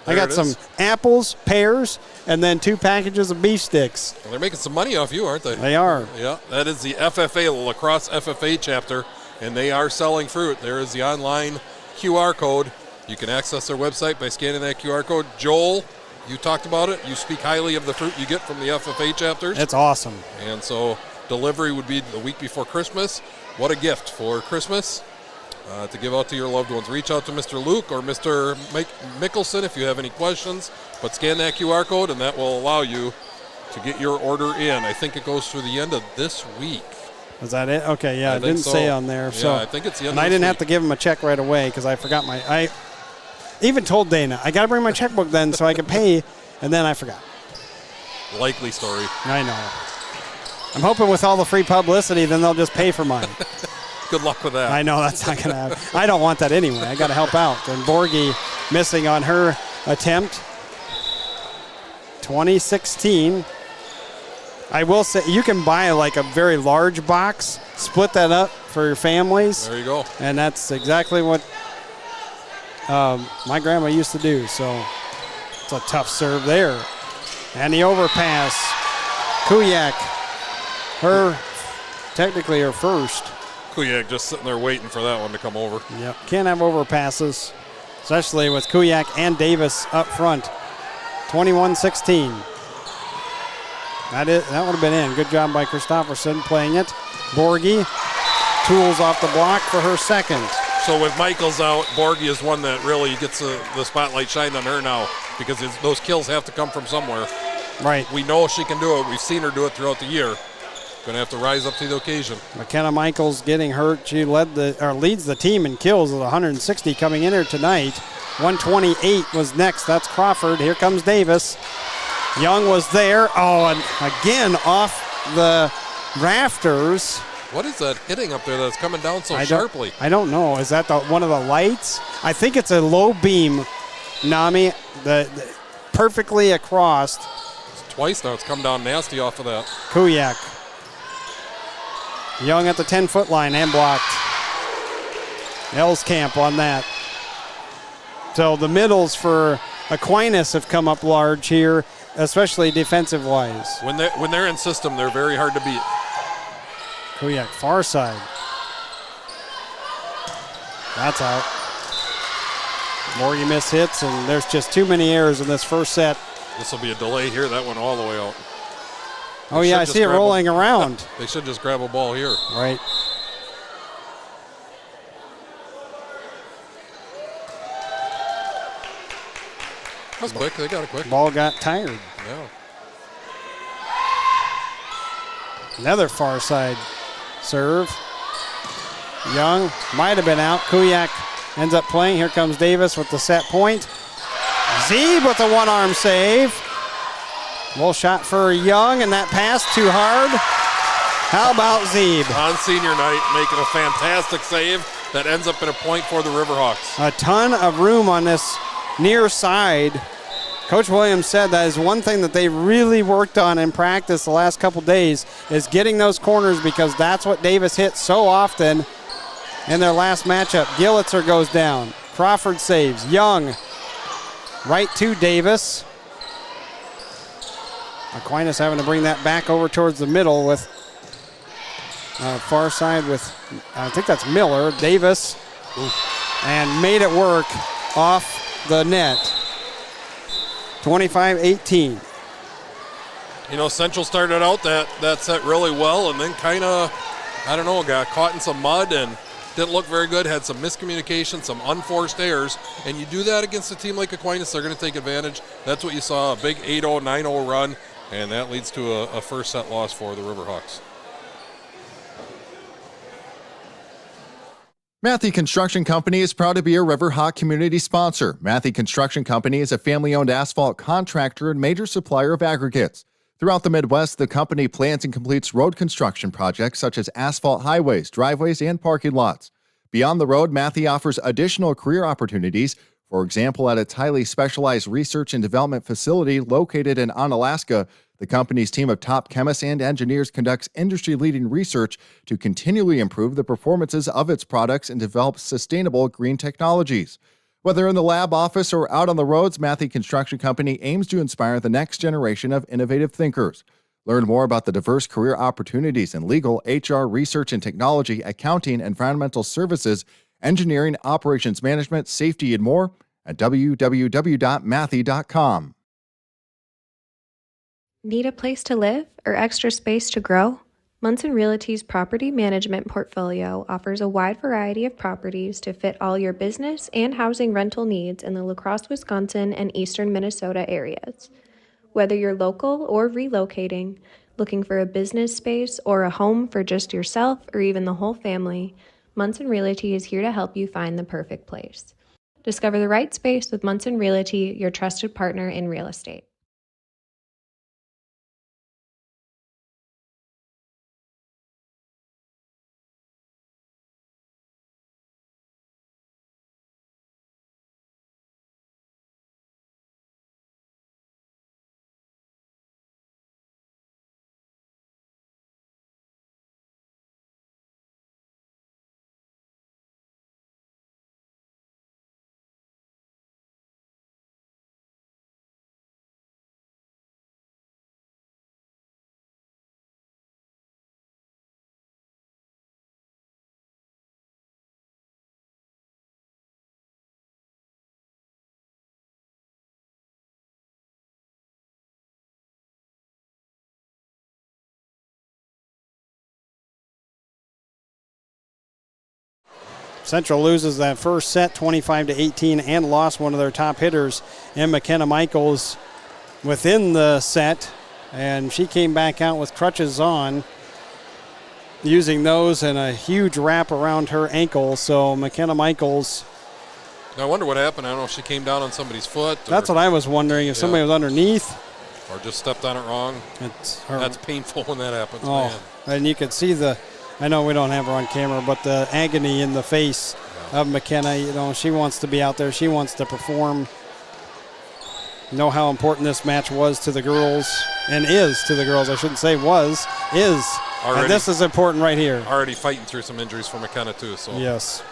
I There got it some is. apples, pears, and then 2 packages of beef sticks. Well, they're making some money off you, aren't they? They are. Yeah, that is the FFA, the Lacrosse FFA chapter, and they are selling fruit. There is the online QR code. You can access their website by scanning that QR code. Joel, you talked about it. You speak highly of the fruit you get from the FFA chapters. It's awesome. And so delivery would be the week before Christmas. What a gift for Christmas to give out to your loved ones. Reach out to Mr. Luke or Mr. Mickelson if you have any questions, but scan that QR code and that will allow you to get your order in. I think it goes through the end of this week. Is that it? Okay, yeah, I it think didn't so. say on there. Yeah, So I think it's the end and of I this didn't have week. to give him a check right away because I forgot I even told Dana, I got to bring my checkbook then so I can pay, and then I forgot. Likely story. I know. I'm hoping with all the free publicity, then they'll just pay for mine. Good luck with that. I know that's not going to happen. I don't want that anyway. I got to help out. And Borgie missing on her attempt. 2016. I will say you can buy like a very large box, split that up for your families, There you go. and that's exactly what my grandma used to do. So it's a tough serve there. And the overpass. Kuyak, technically her first. Kuyak just sitting there waiting for that one to come over. Yep, can't have overpasses, especially with Kuyak and Davis up front. 21-16. That would have been in. Good job by Christofferson playing it. Borgie, tools off the block for her second. So with Michaels out, Borgie is one that really gets the spotlight shined on her now because those kills have to come from somewhere. Right. We know she can do it. We've seen her do it throughout the year. Going to have to rise up to the occasion. McKenna Michaels getting hurt. She leads the team in kills with 160 coming in here tonight. 128 was next. That's Crawford. Here comes Davis. Young was there. Oh, and again off the rafters. What is that hitting up there that's coming down so sharply? I don't know. Is that one of the lights? I think it's a low beam, Nami, the perfectly across. Twice now it's come down nasty off of that. Kuyak. Young at the 10-foot line and blocked. Elskamp on that. So the middles for Aquinas have come up large here, especially defensive-wise. When they're in system, they're very hard to beat. Kuyak, far side. That's out. Morgan missed hits, and there's just too many errors in this first set. This will be a delay here. That went all the way out. Oh, yeah, I see it rolling around. They should just grab a ball here. Right. That was quick. They got it quick. Ball got tired. Yeah. Another far side serve. Young might have been out. Kuyak ends up playing. Here comes Davis with the set point. Zeeb with a one-arm save. Little shot for Young, and that pass too hard. How about Zeeb? On senior night, making a fantastic save that ends up in a point for the Riverhawks. A ton of room on this near side. Coach Williams said that is one thing that they really worked on in practice the last couple days is getting those corners, because that's what Davis hit so often in their last matchup. Gillitzer goes down. Crawford saves. Young right to Davis. Aquinas having to bring that back over towards the middle with far side with, I think that's Miller. Davis. And made it work off the net. 25-18. You know, Central started out that set really well and then kind of, I don't know, got caught in some mud and didn't look very good, had some miscommunication, some unforced errors, and you do that against a team like Aquinas, they're going to take advantage. That's what you saw, a big 8-0, 9-0 run, and that leads to a first set loss for the Riverhawks. Matthey Construction Company is proud to be a Riverhawk community sponsor. Matthey Construction Company is a family-owned asphalt contractor and major supplier of aggregates. Throughout the Midwest, the company plans and completes road construction projects such as asphalt highways, driveways, and parking lots. Beyond the road, Matthey offers additional career opportunities. For example, at its highly specialized research and development facility located in Onalaska, the company's team of top chemists and engineers conducts industry-leading research to continually improve the performances of its products and develop sustainable green technologies. Whether in the lab, office, or out on the roads, Matthey Construction Company aims to inspire the next generation of innovative thinkers. Learn more about the diverse career opportunities in legal, HR, research and technology, accounting, environmental services, engineering, operations management, safety, and more at www.matthey.com. Need a place to live or extra space to grow? Munson Realty's property management portfolio offers a wide variety of properties to fit all your business and housing rental needs in the La Crosse, Wisconsin and eastern Minnesota areas. Whether you're local or relocating, looking for a business space or a home for just yourself or even the whole family, Munson Realty is here to help you find the perfect place. Discover the right space with Munson Realty, your trusted partner in real estate. Central loses that first set 25-18 and lost one of their top hitters in McKenna Michaels within the set, and she came back out with crutches on, using those and a huge wrap around her ankle. So McKenna Michaels, I wonder what happened. I don't know if she came down on somebody's foot. That's what I was wondering, if somebody was underneath. Or just stepped on it wrong. That's painful when that happens, man. And you could see I know we don't have her on camera, but the agony in the face of McKenna. You know, she wants to be out there. She wants to perform. Know how important this match was to the girls, and is to the girls. I shouldn't say was, is And this is important right here. Already fighting through some injuries for McKenna too. So Yes.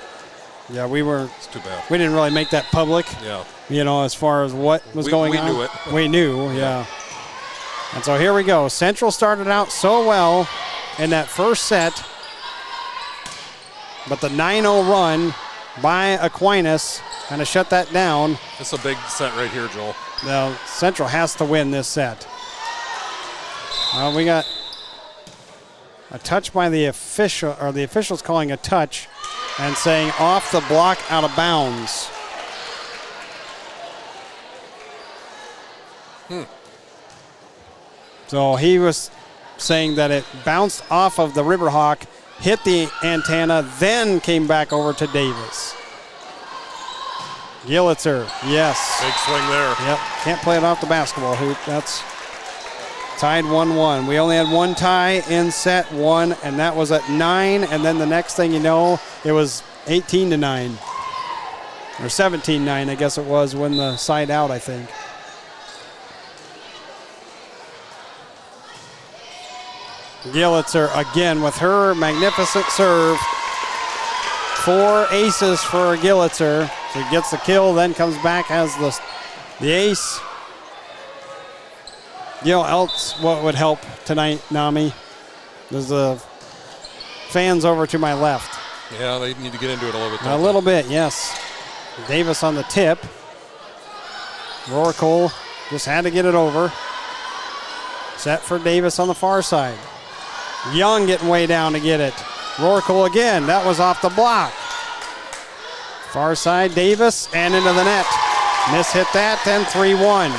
Yeah, it's too bad. we didn't really make that public, Yeah. as far as what was going on. We knew it. We knew, yeah. And so here we go. Central started out so well in that first set, but the 9-0 run by Aquinas kind of shut that down. It's a big set right here, Joel. Now, Central has to win this set. We got a touch by the official, or the official's calling a touch and saying off the block, out of bounds. So he was saying that it bounced off of the Riverhawk, hit the antenna, then came back over to Davis. Gillitzer, yes. Big swing there. Yep, can't play it off the basketball hoop. That's tied 1-1. We only had one tie in set one, and that was at 9, and then the next thing you know, it was 18-9. Or 17-9, I guess it was, when the side out, I think. Gillitzer again with her magnificent serve. 4 aces for Gillitzer. So he gets the kill, then comes back, has the ace. Else what would help tonight, Nami? There's the fans over to my left. Yeah, they need to get into it a little bit. A little bit, yes. Davis on the tip. Rorkel just had to get it over. Set for Davis on the far side. Young getting way down to get it. Rorkel again. That was off the block. Far side, Davis, and into the net. Miss hit that, and 3-1.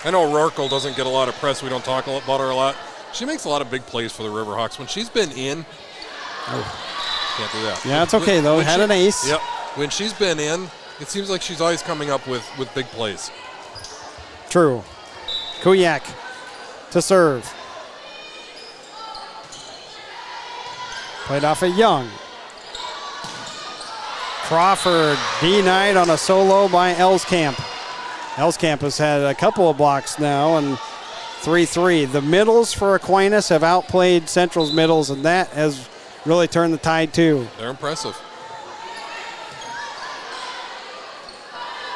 I know Rorkel doesn't get a lot of press. We don't talk about her a lot. She makes a lot of big plays for the Riverhawks. When she's been in, can't do that. Yeah, it's okay, though. Had an ace. Yep. When she's been in, it seems like she's always coming up with big plays. True. Kuyak to serve. Played off of Young. Crawford denied on a solo by Elskamp. Elskamp has had a couple of blocks now, and 3-3. The middles for Aquinas have outplayed Central's middles, and that has really turned the tide too. They're impressive.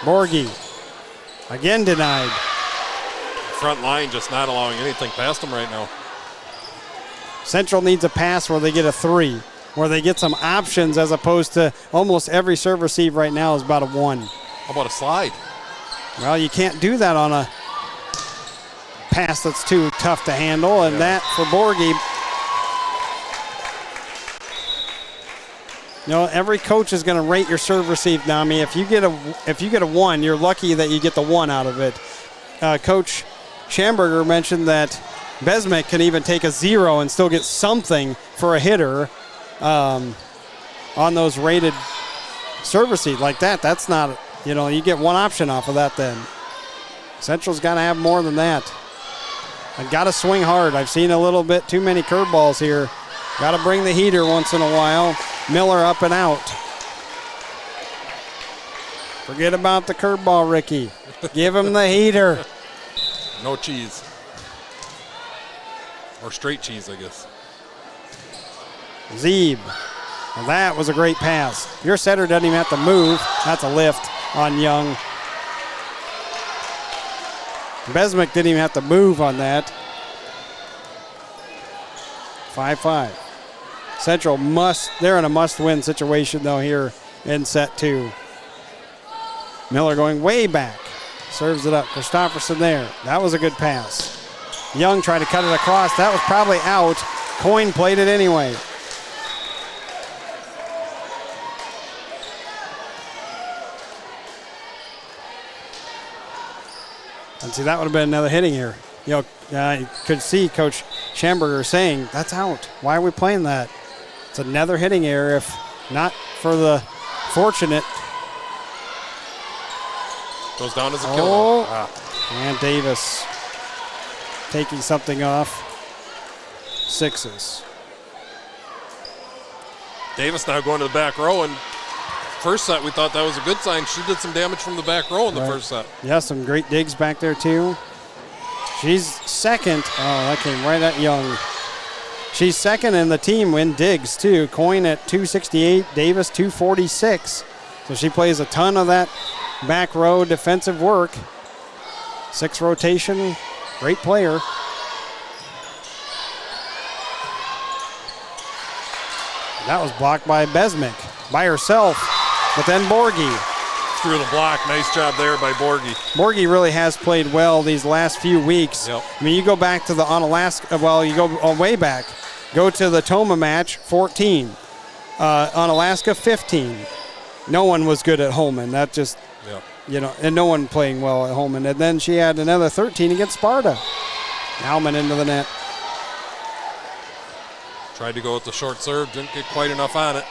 Borgie again denied. Front line just not allowing anything past them right now. Central needs a pass where they get a 3, where they get some options, as opposed to almost every serve receive right now is about a 1. How about a slide? Well, you can't do that on a pass that's too tough to handle, and that for Borgie. Every coach is going to rate your serve receive, Nami. If you get a 1, you're lucky that you get the 1 out of it. Coach Schamberger mentioned that Besmek can even take a 0 and still get something for a hitter on those rated serve receive like that. That's not, you get one option off of that then. Central's got to have more than that. I've got to swing hard. I've seen a little bit too many curveballs here. Got to bring the heater once in a while. Miller up and out. Forget about the curveball, Ricky. Give him the heater. No cheese. Or straight cheese, I guess. Zeeb. Well, that was a great pass. Your setter doesn't even have to move. That's a lift on Young. Besmek didn't even have to move on that. 5-5. Central they're in a must-win situation, though, here in set 2. Miller going way back. Serves it up. Christopherson there. That was a good pass. Young tried to cut it across. That was probably out. Coyne played it anyway. And see, that would have been another hitting here. You could see Coach Schamberger saying, that's out. Why are we playing that? It's another hitting error, if not for the fortunate. Goes down as a killer. And Davis taking something off. 6s. Davis now going to the back row, and first set we thought that was a good sign. She did some damage from the back row in the first set. Yeah, some great digs back there too. She's second. Oh, that came right at Young. She's second in the team in digs, too. Coyne at 268, Davis 246. So she plays a ton of that back row defensive work. 6 rotation, great player. That was blocked by Besmick by herself, but then Borgie. Through the block. Nice job there by Borgie. Borgie really has played well these last few weeks. Yep. I mean, you go back to the Onalaska, well, you go way back. Go to the Toma match, 14. Onalaska, 15. No one was good at Holman. That just, and no one playing well at Holman. And then she had another 13 against Sparta. Nauman into the net. Tried to go with the short serve, didn't get quite enough on it.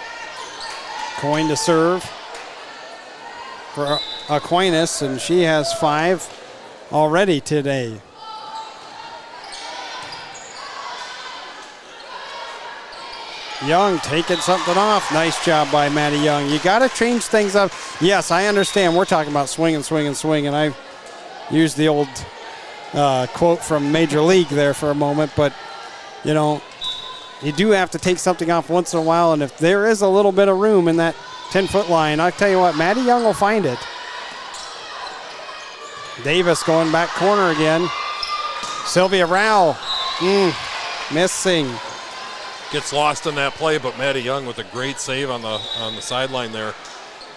Coyne to serve for Aquinas, and she has 5 already today. Young taking something off. Nice job by Maddie Young. You got to change things up. Yes, I understand. We're talking about swing and swing and swing, and I used the old quote from Major League there for a moment, but, you do have to take something off once in a while, and if there is a little bit of room in that 10-foot line, I'll tell you what, Maddie Young will find it. Davis going back corner again. Sylvia Rao, missing. Gets lost in that play, but Maddie Young with a great save on the sideline there.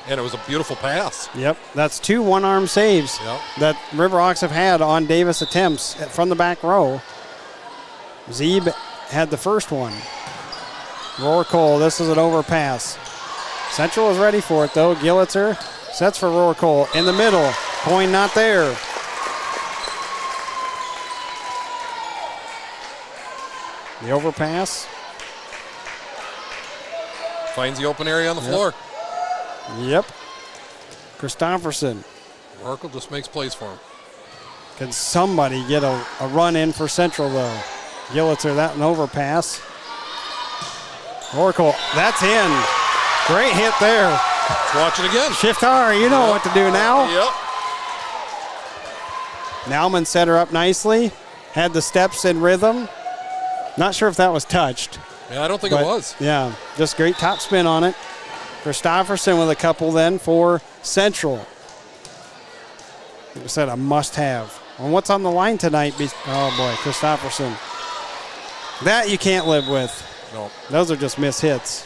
And it was a beautiful pass. Yep, that's 2 one-arm saves that Riverhawks have had on Davis attempts from the back row. Zeeb had the first one. Rohr-Cole, this is an overpass. Central is ready for it, though. Gillitzer sets for Rohr-Cole in the middle. Coyne not there. The overpass. Finds the open area on the floor. Yep. Christopherson. Oracle just makes plays for him. Can somebody get a run in for Central, though? Gillitzer, that an overpass. Oracle, that's in. Great hit there. Let's watch it again. Shiftar, you know what to do now. Yep. Nauman set her up nicely. Had the steps in rhythm. Not sure if that was touched. Yeah, I don't think it was. Yeah, just great top spin on it. Christopherson with a couple then for Central. Like I said, a must-have. And what's on the line tonight? Oh, boy, Christopherson. That you can't live with. No. Those are just missed hits.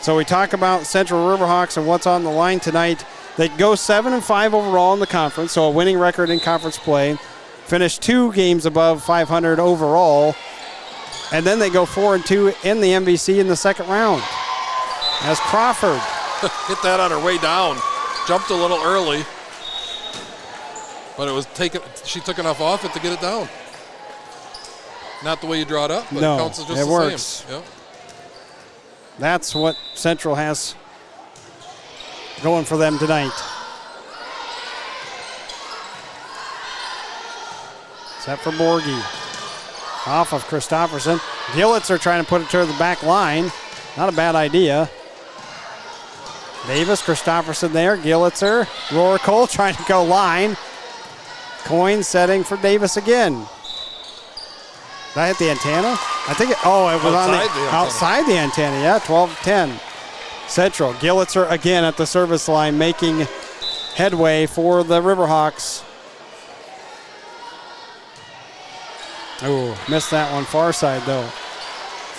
So we talk about Central Riverhawks and what's on the line tonight. They go 7-5 overall in the conference, so a winning record in conference play. Finished 2 games above 500 overall. And then they go 4-2 in the MVC in the second round. As Crawford. Hit that on her way down. Jumped a little early. But it was she took enough off it to get it down. Not the way you draw it up, but it counts as just it the works. same. Yep. That's what Central has going for them tonight. Set for Borgie. Off of Christopherson. Gillitzer trying to put it to the back line. Not a bad idea. Davis, Christopherson there. Gillitzer. Rohr-Cole trying to go line. Coyne setting for Davis again. Did that hit the antenna? I think it was outside the antenna. Yeah, 12-10. Central. Gillitzer again at the service line making headway for the Riverhawks. Oh, missed that one far side though.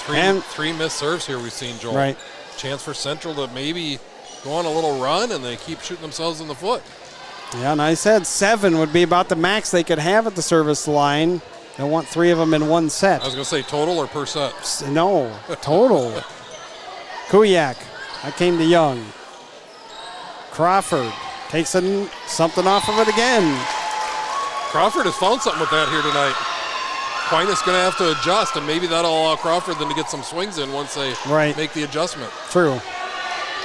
Three missed serves here we've seen, Joel. Right. Chance for Central to maybe go on a little run, and they keep shooting themselves in the foot. Yeah, and I said 7 would be about the max they could have at the service line. They want 3 of them in one set. I was going to say total or per set? No, total. Kuyak. I came to Young. Crawford takes something off of it again. Crawford has found something with that here tonight. Aquinas going to have to adjust, and maybe that'll allow Crawford then to get some swings in once they make the adjustment. True.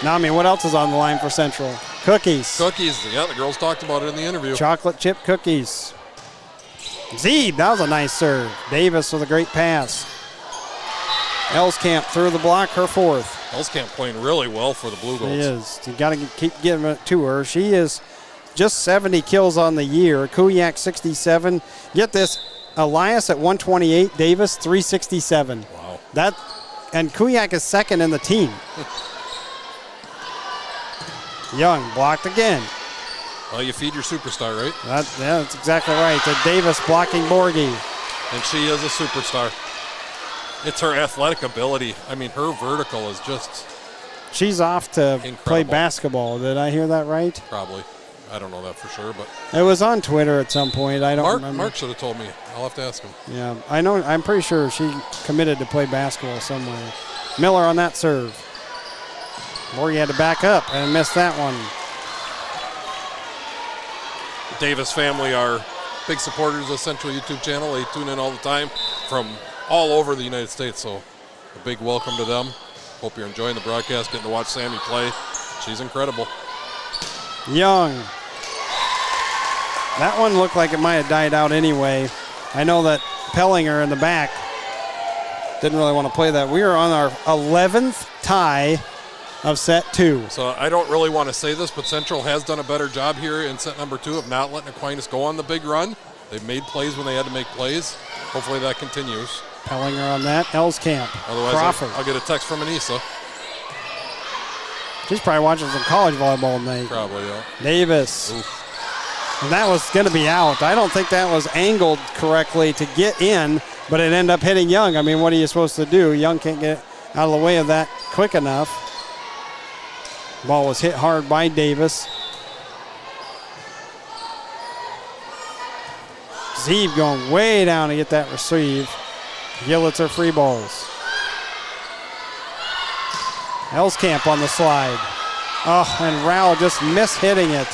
Now, I mean, what else is on the line for Central? Cookies. Cookies. Yeah, the girls talked about it in the interview. Chocolate chip cookies. Zeeb, that was a nice serve. Davis with a great pass. Elskamp through the block, her 4th. Elskamp playing really well for the Blugolds. She is. You got to keep giving it to her. She is just 70 kills on the year. Kuyak 67. Get this, Elias at 128, Davis 367. Wow. And Kuyak is second in the team. Young blocked again. Well, you feed your superstar, right? That's exactly right. To Davis blocking Borgie. And she is a superstar. It's her athletic ability. I mean, her vertical is just She's off to incredible. play basketball. Did I hear that right? Probably. I don't know that for sure, but It was on Twitter at some point. I don't remember. Mark should have told me. I'll have to ask him. Yeah, I know. I'm pretty sure she committed to play basketball somewhere. Miller on that serve. Borgie had to back up and missed that one. Davis family are big supporters of Central YouTube channel. They tune in all the time from all over the United States, so a big welcome to them. Hope you're enjoying the broadcast, getting to watch Sammy play. She's incredible. Young. That one looked like it might have died out anyway. I know that Pellinger in the back didn't really want to play that. We are on our 11th tie of set 2. So I don't really want to say this, but Central has done a better job here in set number 2 of not letting Aquinas go on the big run. They've made plays when they had to make plays. Hopefully that continues. Pellinger on that. Elskamp. Otherwise, Crawford. I'll get a text from Anissa. She's probably watching some college volleyball tonight. Probably, yeah. Davis. Oof. And that was going to be out. I don't think that was angled correctly to get in, but it ended up hitting Young. I mean, what are you supposed to do? Young can't get out of the way of that quick enough. Ball was hit hard by Davis. Zeeb going way down to get that receive. Gillitzer free balls. Elskamp on the slide. Oh, and Rao just mishitting it.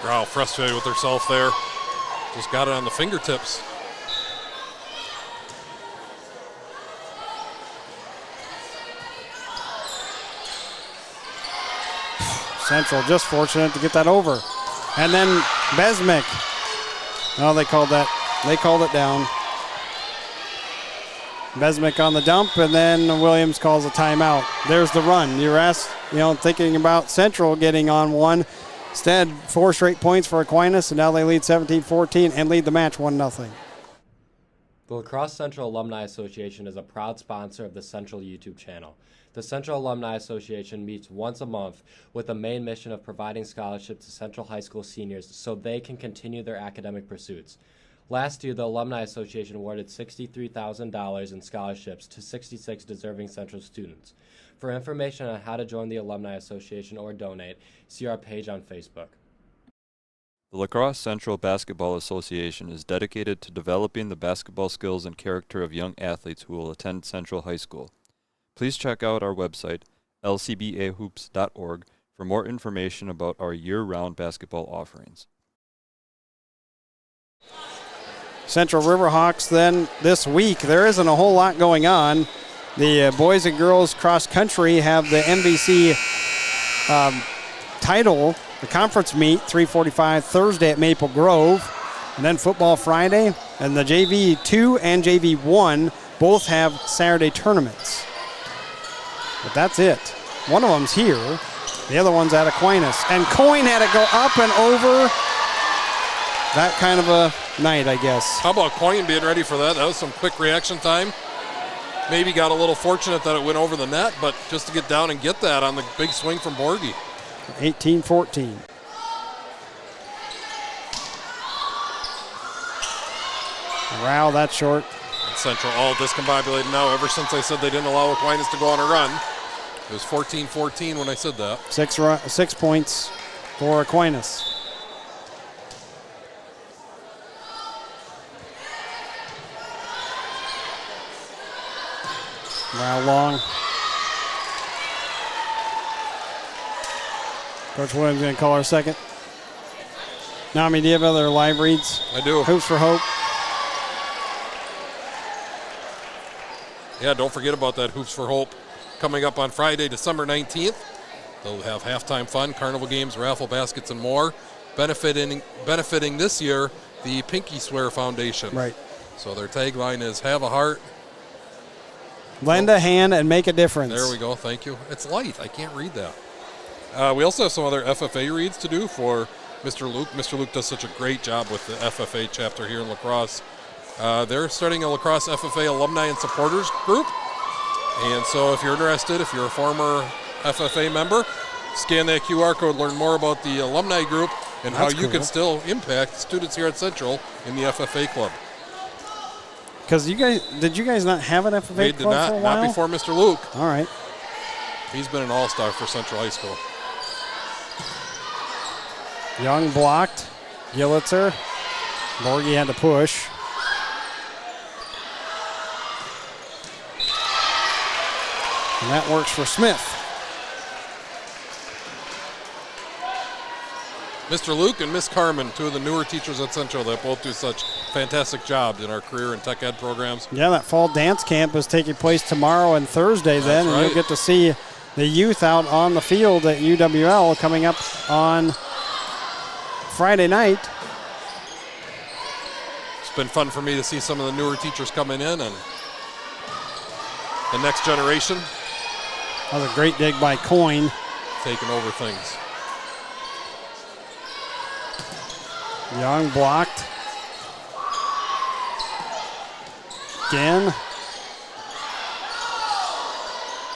Rao frustrated with herself there. Just got it on the fingertips. Central just fortunate to get that over. And then Besmick. Oh, they called it down. Besmick on the dump, and then Williams calls a timeout. There's the run. You were thinking about Central getting on one. Instead, 4 straight points for Aquinas, and now they lead 17-14 and lead the match 1-0. The La Crosse Central Alumni Association is a proud sponsor of the Central YouTube channel. The Central Alumni Association meets once a month with the main mission of providing scholarships to Central High School seniors so they can continue their academic pursuits. Last year, the Alumni Association awarded $63,000 in scholarships to 66 deserving Central students. For information on how to join the Alumni Association or donate, see our page on Facebook. The La Crosse Central Basketball Association is dedicated to developing the basketball skills and character of young athletes who will attend Central High School. Please check out our website, lcbahoops.org, for more information about our year-round basketball offerings. Central Riverhawks then this week. There isn't a whole lot going on. The boys and girls cross country have the MVC title, the conference meet, 3:45 Thursday at Maple Grove. And then football Friday. And the JV 2 and JV 1 both have Saturday tournaments. But that's it. One of them's here. The other one's at Aquinas. And Coyne had to go up and over. That kind of a night, I guess. How about Coyne being ready for that? That was some quick reaction time. Maybe got a little fortunate that it went over the net, but just to get down and get that on the big swing from Borgie. 18-14. Wow, that's short. And Central all discombobulated now ever since I said they didn't allow Aquinas to go on a run. It was 14-14 when I said that. 6 points for Aquinas. Wow, long. Coach Williams going to call our second. Nami, do you have other live reads? I do. Hoops for Hope. Yeah, don't forget about that Hoops for Hope coming up on Friday, December 19th. They'll have halftime fun, carnival games, raffle baskets, and more. Benefiting this year the Pinky Swear Foundation. Right. So their tagline is "Have a heart, lend a hand, and make a difference." There we go. Thank you. It's light. I can't read that. We also have some other FFA reads to do for Mr. Luke. Mr. Luke does such a great job with the FFA chapter here in La Crosse. They're starting a La Crosse FFA alumni and supporters group. And so if you're interested, if you're a former FFA member, scan that QR code, learn more about the alumni group and how you can still impact students here at Central in the FFA club. Because did you guys not have an FFA club for a while? Not before Mr. Luke. All right. He's been an all-star for Central High School. Young blocked. Gillitzer. Borgie had to push. And that works for Smith. Mr. Luke and Miss Carmen, two of the newer teachers at Central that both do such fantastic jobs in our career and tech ed programs. Yeah, that fall dance camp is taking place tomorrow and Thursday then. That's right. And you'll get to see the youth out on the field at UWL coming up on Friday night. It's been fun for me to see some of the newer teachers coming in and the next generation. That was a great dig by Coyne. Taking over things. Young blocked. Again.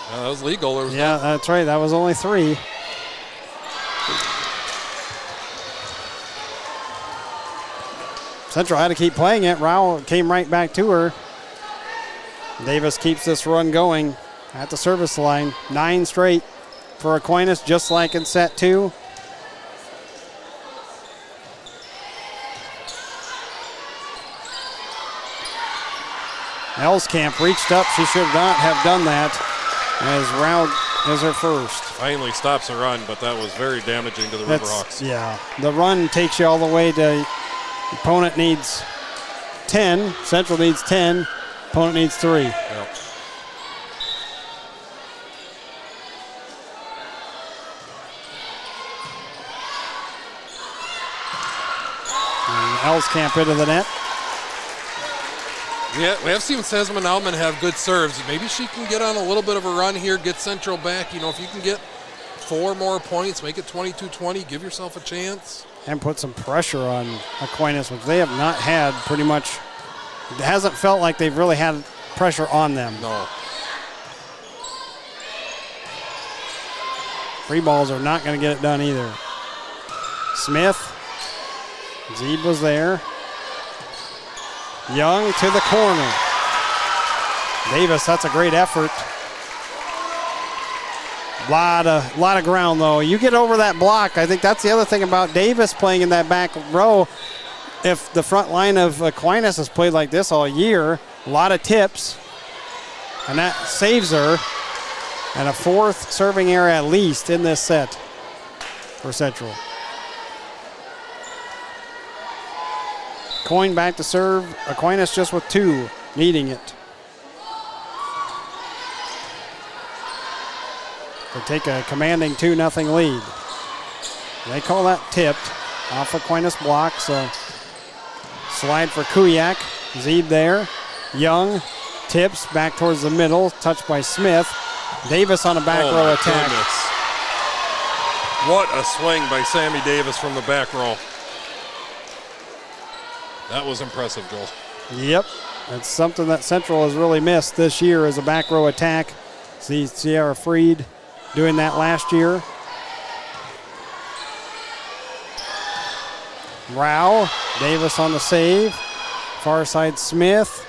Yeah, that was legal. Yeah, that's right. That was only 3. Central had to keep playing it. Rao came right back to her. Davis keeps this run going at the service line. 9 straight for Aquinas, just like in set 2. Elskamp reached up. She should not have done that, as Rao is her first. Finally stops a run, but that was very damaging to the Riverhawks. Yeah, the run takes you all the way to opponent needs 10. Central needs 10. Opponent needs 3. Yep. And Elskamp into the net. Yeah, we have seen Sesma Nauman have good serves. Maybe she can get on a little bit of a run here, get Central back. You know, if you can get 4 more points, make it 22-20, give yourself a chance. And put some pressure on Aquinas, which they have not had pretty much. It hasn't felt like they've really had pressure on them. No. Free balls are not going to get it done either. Smith. Zeeb was there. Young to the corner. Davis, that's a great effort. Lot of ground, though. You get over that block. I think that's the other thing about Davis playing in that back row. If the front line of Aquinas has played like this all year, a lot of tips, and that saves her. And a 4th serving error at least in this set for Central. Coyne back to serve. Aquinas just with 2, needing it. They take a commanding 2-0 lead. They call that tipped off Aquinas block, so slide for Kuyak. Zeeb there. Young tips back towards the middle, touched by Smith. Davis on a back row attack. Goodness. What a swing by Sammy Davis from the back row. That was impressive, Joel. Yep, it's something that Central has really missed this year is a back row attack. See Sierra Freed doing that last year. Rao, Davis on the save. Far side Smith.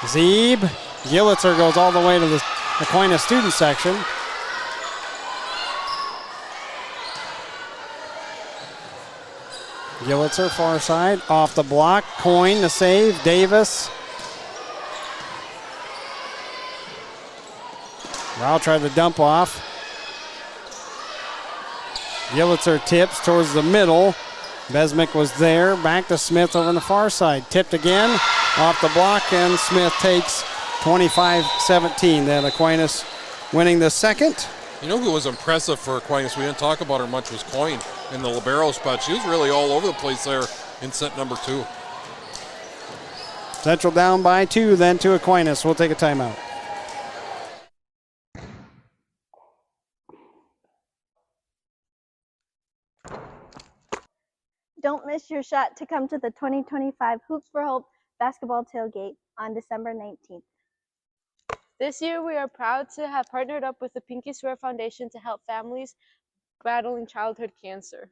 Zeeb. Gillitzer goes all the way to the Aquinas student section. Gillitzer far side, off the block. Coyne the save. Davis. Rao tried to dump off. Gillitzer tips towards the middle. Besmick was there. Back to Smith over on the far side. Tipped again. Off the block, and Smith takes 25-17. Then Aquinas winning the second. You know who was impressive for Aquinas? We didn't talk about her much. Was Coyne in the libero spot. She was really all over the place there in set number 2. Central down by 2 then to Aquinas. We'll take a timeout. Don't miss your shot to come to the 2025 Hoops for Hope basketball tailgate on December 19th. This year, we are proud to have partnered up with the Pinky Swear Foundation to help families battling childhood cancer.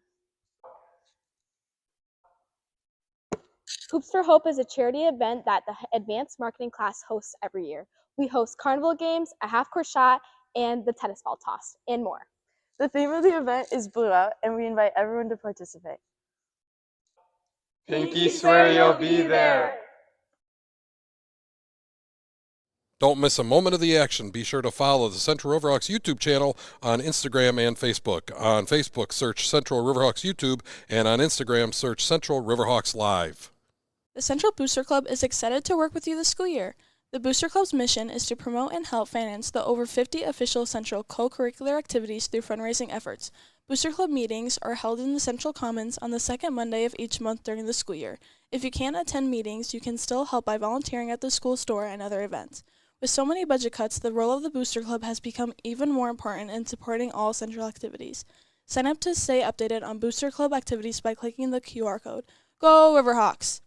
Hoops for Hope is a charity event that the advanced marketing class hosts every year. We host carnival games, a half-court shot, and the tennis ball toss, and more. The theme of the event is Blue Out, and we invite everyone to participate. Pinky swear you'll be there. Don't miss a moment of the action. Be sure to follow the Central Riverhawks YouTube channel on Instagram and Facebook. On Facebook, search Central Riverhawks YouTube, and on Instagram, search Central Riverhawks Live. The Central Booster Club is excited to work with you this school year. The Booster Club's mission is to promote and help finance the over 50 official Central co-curricular activities through fundraising efforts. Booster Club meetings are held in the Central Commons on the second Monday of each month during the school year. If you can't attend meetings, you can still help by volunteering at the school store and other events. With so many budget cuts, the role of the Booster Club has become even more important in supporting all Central activities. Sign up to stay updated on Booster Club activities by clicking the QR code. Go Riverhawks!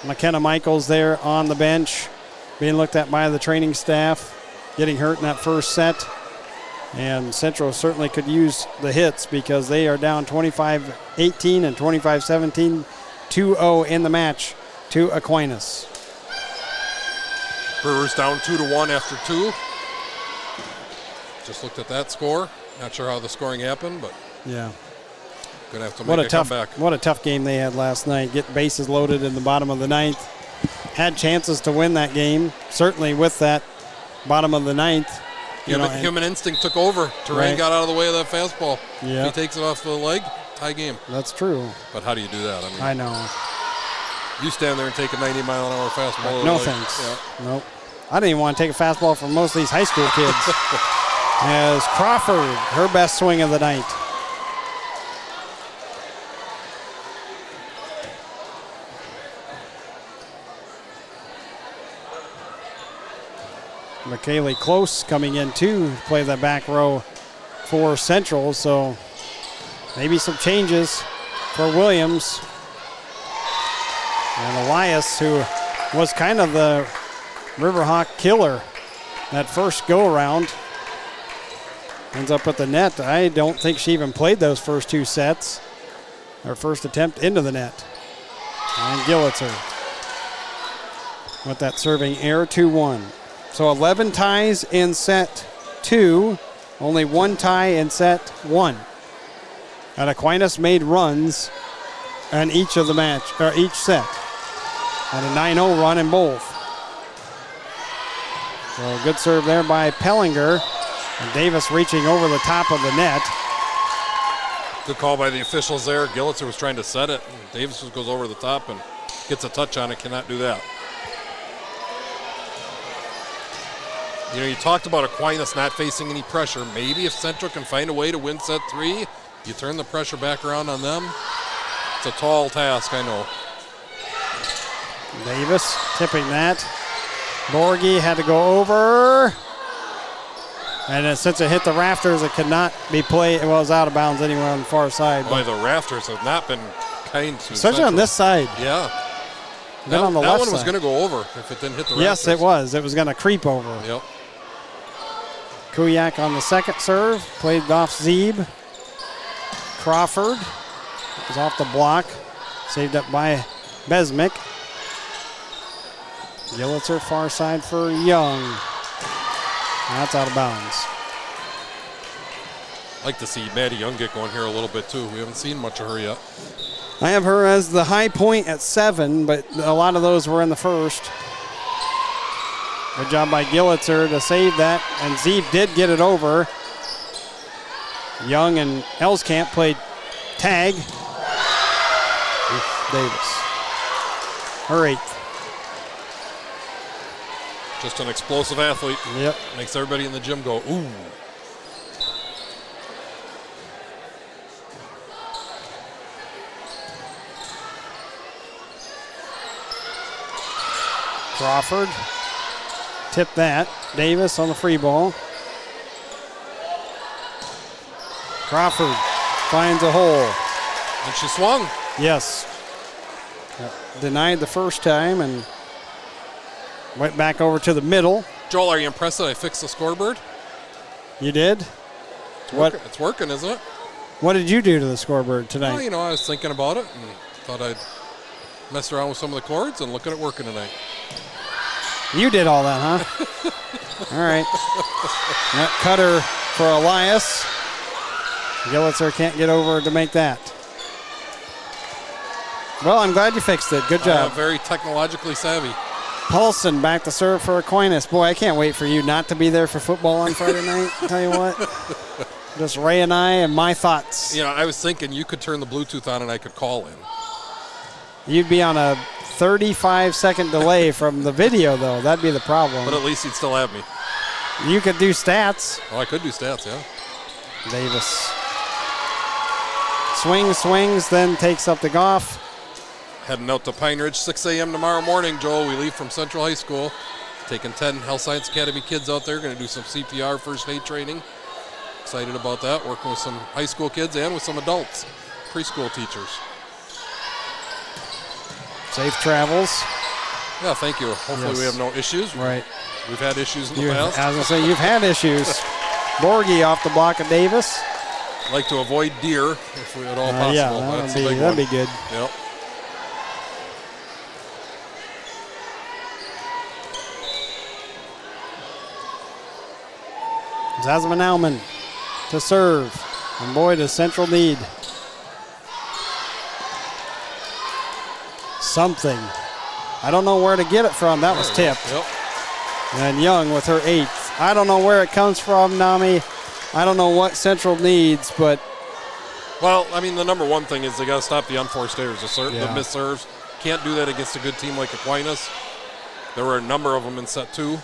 McKenna Michaels there on the bench, being looked at by the training staff, getting hurt in that first set. And Central certainly could use the hits because they are down 25-18 and 25-17, 2-0 in the match to Aquinas. Brewers down 2-1 after 2. Just looked at that score. Not sure how the scoring happened, but yeah, gonna have to make a comeback. What a tough game they had last night. Get bases loaded in the bottom of the ninth. Had chances to win that game, certainly with that bottom of the ninth. Human instinct took over. Terrain got out of the way of that fastball. Yeah. If he takes it off the leg, tie game. That's true. But how do you do that? I know. You stand there and take a 90-mile-an-hour fastball. No thanks. Yeah. Nope. I didn't even want to take a fastball from most of these high school kids. As Crawford, her best swing of the night. McKaylee Close coming in to play the back row for Central, so maybe some changes for Williams. And Elias, who was kind of the Riverhawk killer that first go-around, ends up at the net. I don't think she even played those first two sets. Her first attempt into the net. And Gillitzer with that serving error, 2-1. So 11 ties in set 2, only one tie in set 1. And Aquinas made runs in each of the match, or each set. And a 9-0 run in both. So good serve there by Pellinger. And Davis reaching over the top of the net. Good call by the officials there. Gillitzer was trying to set it. Davis goes over the top and gets a touch on it. Cannot do that. You talked about Aquinas not facing any pressure. Maybe if Central can find a way to win set 3, you turn the pressure back around on them. It's a tall task, I know. Davis tipping that. Borgie had to go over. And since it hit the rafters, it could not be played. Well, it was out of bounds anywhere on the far side. Boy, the rafters have not been kind to especially Central. On this side. Yeah. Then on the left one was side. going to go over if it didn't hit the rafters. Yes, it was. It was going to creep over. Yep. Kuyak on the second serve. Played off Zeeb. Crawford was off the block. Saved up by Besmick. Gillitzer far side for Young. That's out of bounds. I'd like to see Maddie Young get going here a little bit too. We haven't seen much of her yet. I have her as the high point at 7, but a lot of those were in the first. Good job by Gillitzer to save that, and Zeeb did get it over. Young and Elskamp played tag. Davis. Her 8th. Just an explosive athlete. Yep. Makes everybody in the gym go, ooh. Crawford. Tip that. Davis on the free ball. Crawford finds a hole. And she swung. Yes. Denied the first time and went back over to the middle. Joel, are you impressed that I fixed the scoreboard? You did? It's working, isn't it? What did you do to the scoreboard tonight? Well, I was thinking about it and thought I'd mess around with some of the chords and look at it working tonight. You did all that, huh? All right. That cutter for Elias. Gillitzer can't get over to make that. Well, I'm glad you fixed it. Good job. Very technologically savvy. Paulson back to serve for Aquinas. Boy, I can't wait for you not to be there for football on Friday night. I'll tell you what. Just Ray and I and my thoughts. I was thinking you could turn the Bluetooth on and I could call in. You'd be on a 35-second delay from the video, though. That'd be the problem. But at least he'd still have me. You could do stats. Oh, I could do stats, yeah. Davis. Swings, then takes up the golf. Heading out to Pine Ridge, 6 a.m. tomorrow morning, Joel. We leave from Central High School. Taking 10 Health Science Academy kids out there. Going to do some CPR first aid training. Excited about that. Working with some high school kids and with some adults, preschool teachers. Safe travels. Yeah, thank you. Hopefully we have no issues. Right. We've had issues in the past. As I say, you've had issues. Borgie off the block of Davis. Like to avoid deer if at all possible. Yeah, that'd be good. Yep. Zasman Alman to serve. And boy, does Central need something. I don't know where to get it from. That was tipped. Yep. And Young with her 8th. I don't know where it comes from, Nami. I don't know what Central needs, but. Well, I mean, the number one thing is they got to stop the unforced errors, the missed serves. Can't do that against a good team like Aquinas. There were a number of them in set 2.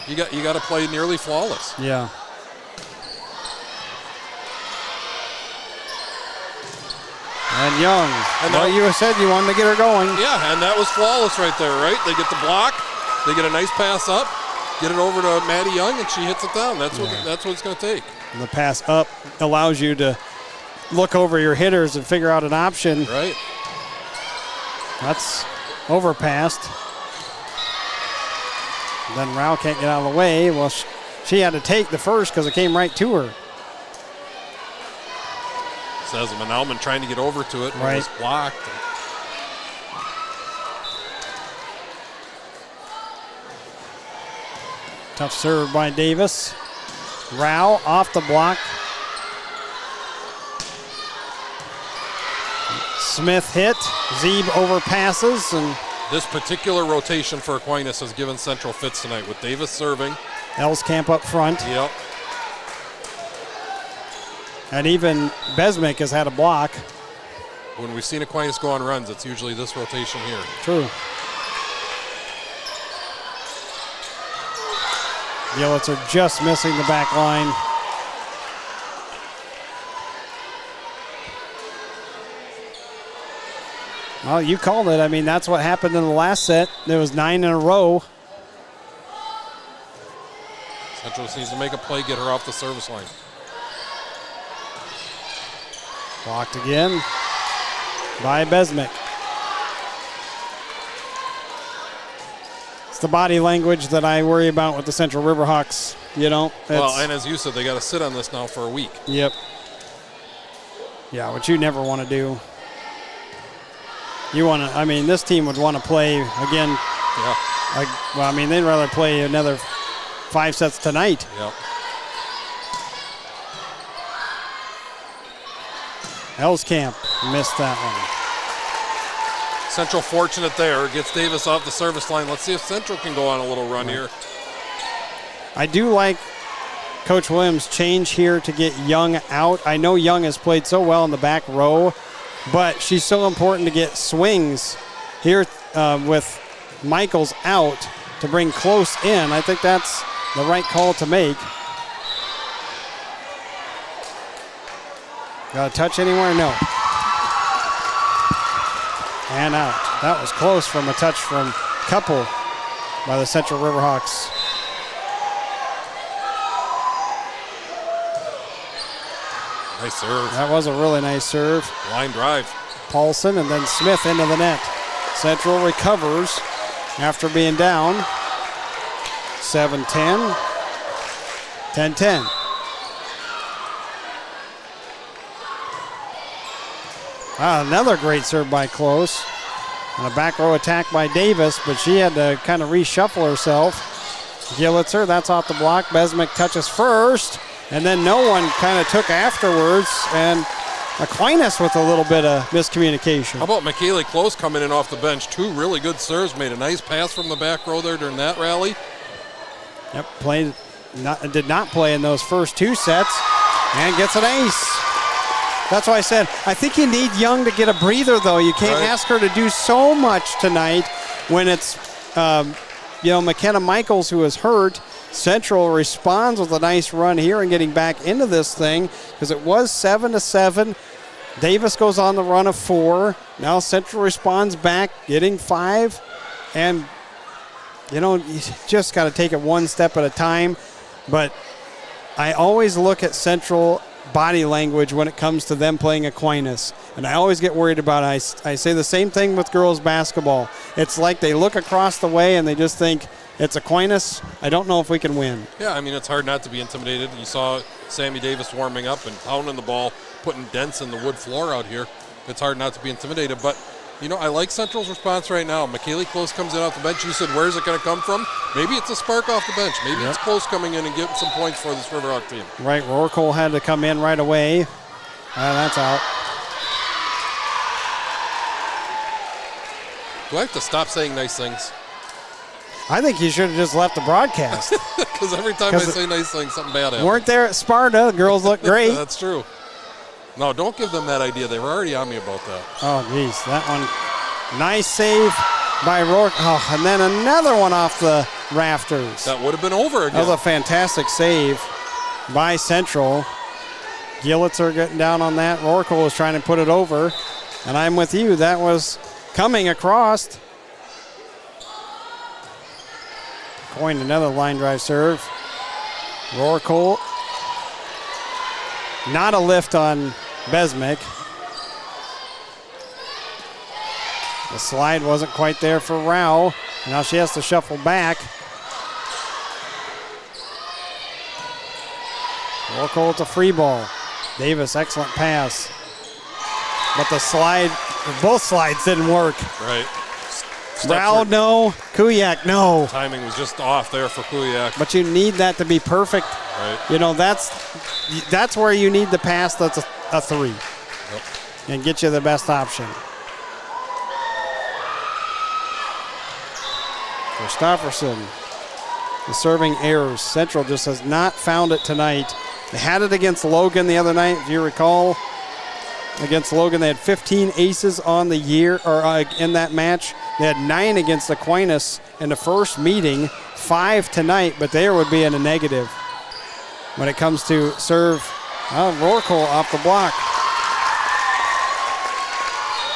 You got to play nearly flawless. Yeah. And Young. Well, you said you wanted to get her going. Yeah, and that was flawless right there, right? They get the block, they get a nice pass up, get it over to Maddie Young, and she hits it down. That's what it's going to take. And the pass up allows you to look over your hitters and figure out an option. Right. That's overpassed. Then Rao can't get out of the way. Well, she had to take the first because it came right to her. Zasman Alman trying to get over to it, but right. was blocked. Tough serve by Davis. Rao off the block. Smith hit. Zeeb overpasses and. This particular rotation for Aquinas has given Central fits tonight with Davis serving. Elskamp up front. Yep. And even Besmick has had a block. When we've seen Aquinas go on runs, it's usually this rotation here. True. Gillitzer just missing the back line. Well, you called it. I mean, that's what happened in the last set. There was 9 in a row. Central just needs to make a play, get her off the service line. Blocked again by Besmick. It's the body language that I worry about with the Central Riverhawks, Well, and as you said, they got to sit on this now for a week. Yep. Yeah, which you never want to do. This team would want to play again. Yeah. They'd rather play another 5 sets tonight. Yep. Elskamp missed that one. Central fortunate there. Gets Davis off the service line. Let's see if Central can go on a little run here. I do like Coach Williams' change here to get Young out. I know Young has played so well in the back row, but she's so important to get swings here with Michaels out to bring Close in. I think that's the right call to make. Got a touch anywhere? No. And out. That was close from a touch from Couple by the Central Riverhawks. Nice serve. That was a really nice serve. Line drive. Paulson and then Smith into the net. Central recovers after being down. 7-10. 10-10. Another great serve by Close. And a back row attack by Davis, but she had to kind of reshuffle herself. Gillitzer, that's off the block. Besmick touches first, and then no one kind of took afterwards, and Aquinas with a little bit of miscommunication. How about McKaylee Close coming in off the bench? 2 really good serves, made a nice pass from the back row there during that rally. Yep, did not play in those first 2 sets, and gets an ace. That's why I said, I think you need Young to get a breather, though. You can't ask her to do so much tonight when it's, McKenna Michaels who is hurt. Central responds with a nice run here and getting back into this thing because it was 7-7. Davis goes on the run of 4. Now Central responds back, getting 5. And, you just got to take it one step at a time. But I always look at Central body language when it comes to them playing Aquinas. And I always get worried about it. I say the same thing with girls basketball. It's like they look across the way and they just think, it's Aquinas. I don't know if we can win. Yeah, it's hard not to be intimidated. You saw Sammy Davis warming up and pounding the ball, putting dents in the wood floor out here. It's hard not to be intimidated. But, I like Central's response right now. McKaylee Close comes in off the bench. You said, where's it going to come from? Maybe it's a spark off the bench. Maybe it's Close coming in and getting some points for this Riverhawk team. Right, Rorcole had to come in right away. That's out. Do I have to stop saying nice things? I think you should have just left the broadcast. Because every time I say nice things, something bad happens. Weren't there at Sparta. The girls look great. That's true. No, don't give them that idea. They were already on me about that. Oh, geez. That one. Nice save by Rourke. Oh, and then another one off the rafters. That would have been over again. That was a fantastic save by Central. Gillitzer getting down on that. Rorcole was trying to put it over. And I'm with you. That was coming across. Coyne, another line drive serve. Rorcole. Not a lift on Besmick. The slide wasn't quite there for Rao. Now she has to shuffle back. Rorcole with a free ball. Davis, excellent pass. But the slide, both slides didn't work. Right. Rao, no. Kuyak, no. Timing was just off there for Kuyak. But you need that to be perfect. Right. That's where you need the pass that's a 3. Yep. And get you the best option. Christofferson, the serving errors. Central just has not found it tonight. They had it against Logan the other night, if you recall. Against Logan, they had 15 aces on the year, or in that match. They had 9 against Aquinas in the first meeting, 5 tonight, but there would be in a negative when it comes to serve. Rorcole off the block.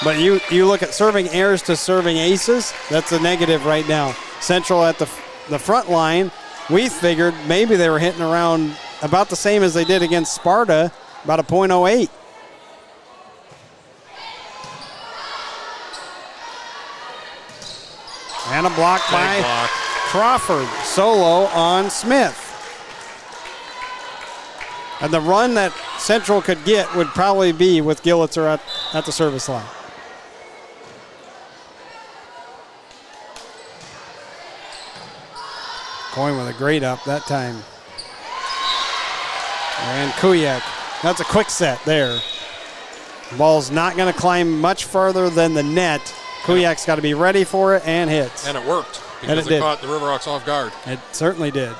But you look at serving errors to serving aces, that's a negative right now. Central at the front line, we figured maybe they were hitting around about the same as they did against Sparta, about a .08. And a block by Crawford. Solo on Smith. And the run that Central could get would probably be with Gillitzer at the service line. Coyne with a great up that time. And Kuyak. That's a quick set there. Ball's not going to climb much further than the net. Kuyak's got to be ready for it and hits. And it worked because And it did. caught the Riverhawks off guard. It certainly did.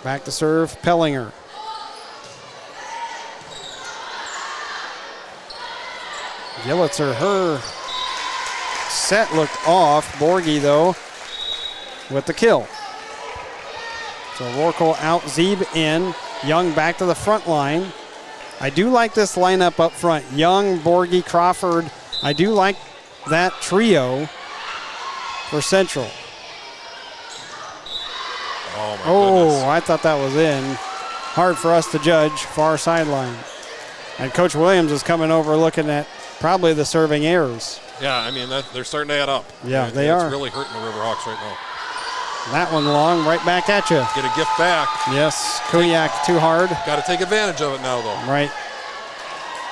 Back to serve, Pellinger. Gillitzer, her set looked off. Borgie, though, with the kill. So Rorkel out, Zeeb in. Young back to the front line. I do like this lineup up front. Young, Borgie, Crawford. I do like that trio for Central. Oh, my goodness. I thought that was in. Hard for us to judge. Far sideline. And Coach Williams is coming over looking at probably the serving errors. Yeah, I mean, they're starting to add up. Yeah, they are. It's really hurting the Riverhawks right now. That one long, right back at you. Get a gift back. Yes, Kuyak too hard. Got to take advantage of it now, though. Right.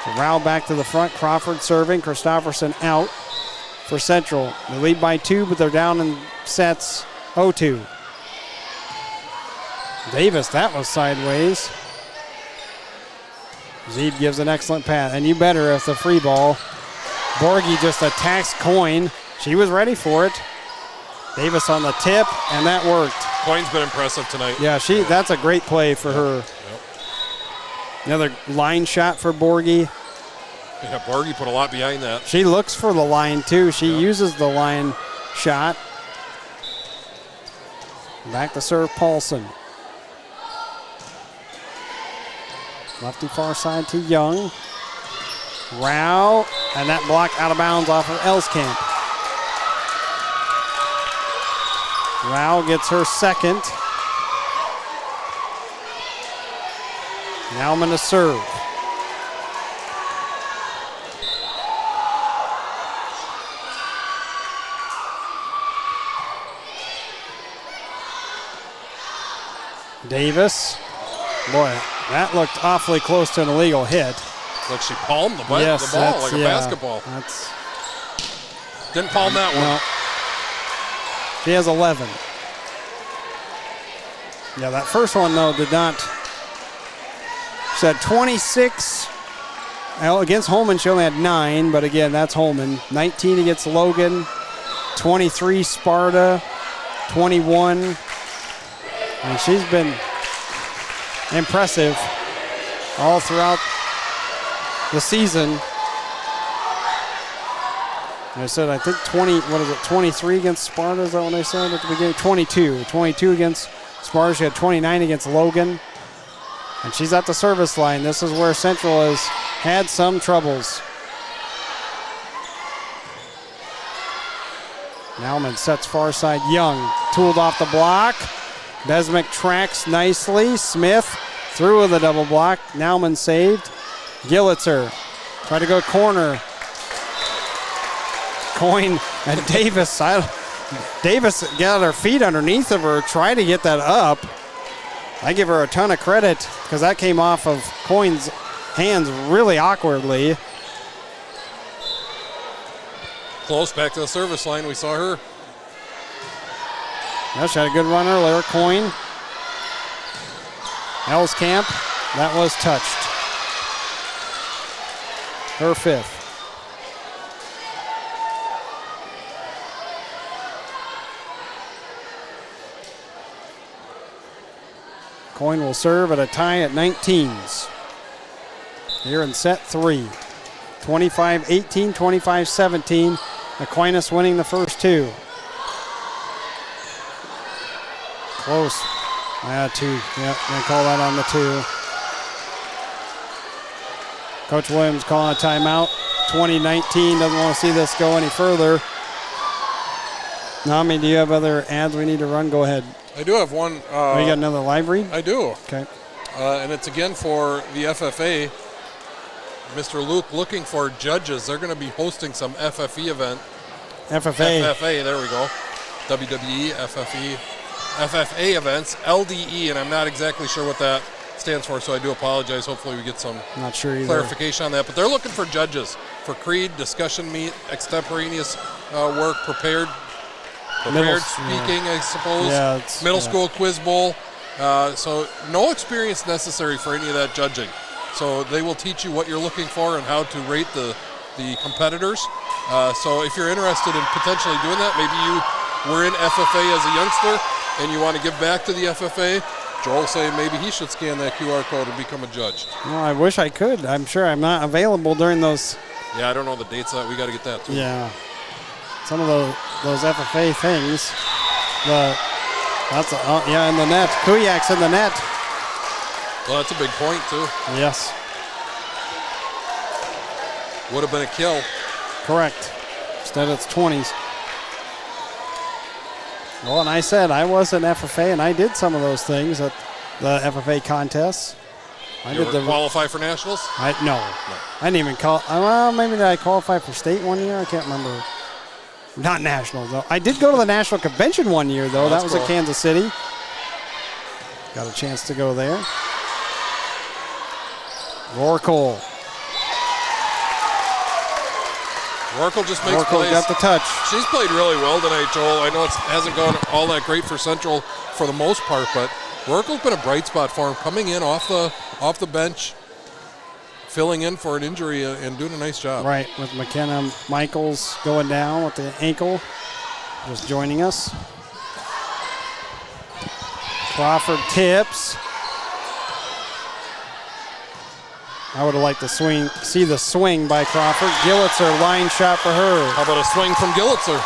So Rao back to the front. Crawford serving. Christofferson out for Central. They lead by 2, but they're down in sets 0-2. Davis, that was sideways. Zeeb gives an excellent pass. And you better if the free ball. Borgie just attacks Coyne. She was ready for it. Davis on the tip, and that worked. Coyne's been impressive tonight. Yeah, that's a great play for her. Yep. Another line shot for Borgie. Yeah, Borgie put a lot behind that. She looks for the line, too. She uses the line shot. Back to serve Paulson. Lefty far side to Young. Rao, and that block out of bounds off of Elskamp. Rao gets her second. Nauman to serve. Davis. Boy, that looked awfully close to an illegal hit. Like she palmed the ball like a basketball. Didn't palm that one. No. She has 11. Yeah, that first one, though, did not. She had 26. Against Holman, she only had 9, but again, that's Holman. 19 against Logan. 23 Sparta. 21. And she's been impressive all throughout the season. I said, I think 23 against Sparta, is that what I said at the beginning? 22 against Sparta. She had 29 against Logan. And she's at the service line. This is where Central has had some troubles. Nauman sets far side. Young tooled off the block. Besmick tracks nicely. Smith through with a double block. Nauman saved. Gillitzer tried to go corner. Coyne and Davis. Davis got her feet underneath of her, tried to get that up. I give her a ton of credit because that came off of Coyne's hands really awkwardly. Close back to the service line. We saw her. Yeah, she had a good run earlier. Coyne. Elskamp. That was touched. Her 5th. Coyne will serve at a tie at 19s. Here in set 3. 25-18, 25-17. Aquinas winning the first 2. Close. 2. Yep, they call that on the 2. Coach Williams calling a timeout. 2019, doesn't want to see this go any further. Nami, do you have other ads we need to run? Go ahead. I do have one. You got another live read? I do. Okay. And it's again for the FFA. Mr. Luke looking for judges. They're going to be hosting some FFE event. FFA, there we go. WWE, FFE, FFA events, LDE, and I'm not exactly sure what that stands for, so I do apologize. Hopefully we get some Not sure either. clarification on that. But they're looking for judges for creed, discussion meet, extemporaneous work, prepared prepared speaking, I suppose. Yeah, middle school quiz bowl. So no experience necessary for any of that judging. So they will teach you what you're looking for and how to rate the competitors. So if you're interested in potentially doing that, maybe you were in FFA as a youngster and you want to give back to the FFA, Joel saying maybe he should scan that QR code and become a judge. Well, I wish I could. I'm sure I'm not available during those. Yeah, I don't know the dates. We got to get that too. Yeah. Some of those FFA things. In the net. Kuyak's in the net. Well, that's a big point too. Yes. Would have been a kill. Correct. Instead it's 20s. Well, and I said I was an FFA, and I did some of those things at the FFA contests. You did qualify for nationals? No. I didn't even well, maybe did I qualify for state one year? I can't remember. Not nationals, though. I did go to the national convention one year, though. That was cool. At Kansas City. Got a chance to go there. Rourke just makes plays. Got the touch. She's played really well tonight, Joel. I know it hasn't gone all that great for Central for the most part, but Rourke's been a bright spot for him, coming in off the bench, filling in for an injury and doing a nice job. Right, with McKenna Michaels going down with the ankle, just joining us. Crawford tips. I would have liked to see the swing by Crawford. Gillitzer, line shot for her. How about a swing from Gillitzer?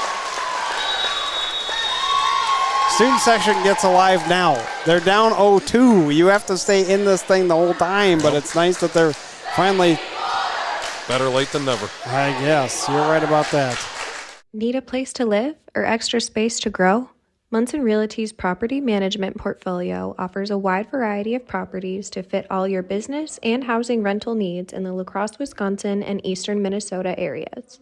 Student section gets alive now. They're down 0-2. You have to stay in this thing the whole time, but it's nice that they're finally... Better late than never. I guess. You're right about that. Need a place to live or extra space to grow? Munson Realty's property management portfolio offers a wide variety of properties to fit all your business and housing rental needs in the La Crosse, Wisconsin, and eastern Minnesota areas.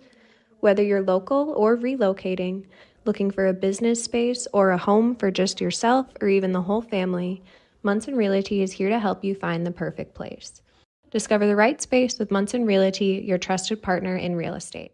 Whether you're local or relocating, looking for a business space or a home for just yourself or even the whole family, Munson Realty is here to help you find the perfect place. Discover the right space with Munson Realty, your trusted partner in real estate.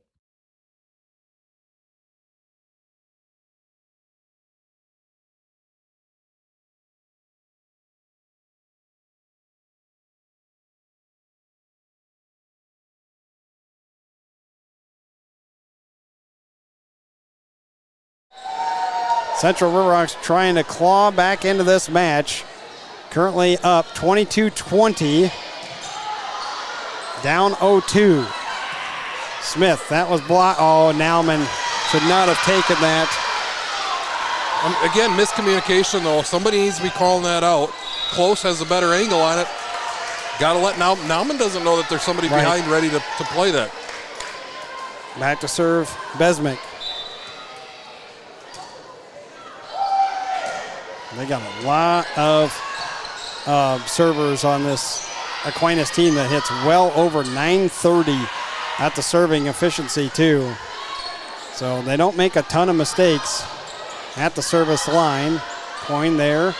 Central Riverhawks trying to claw back into this match. Currently up 22-20. Down 0-2. Smith, that was blocked. Oh, Nauman should not have taken that. Again, miscommunication, though. Somebody needs to be calling that out. Close has a better angle on it. Got to let Nauman doesn't know that there's somebody behind ready to play that. Back to serve, Besmick. They got a lot of servers on this Aquinas team that hits well over 930 at the serving efficiency, too. So they don't make a ton of mistakes at the service line. Coin there.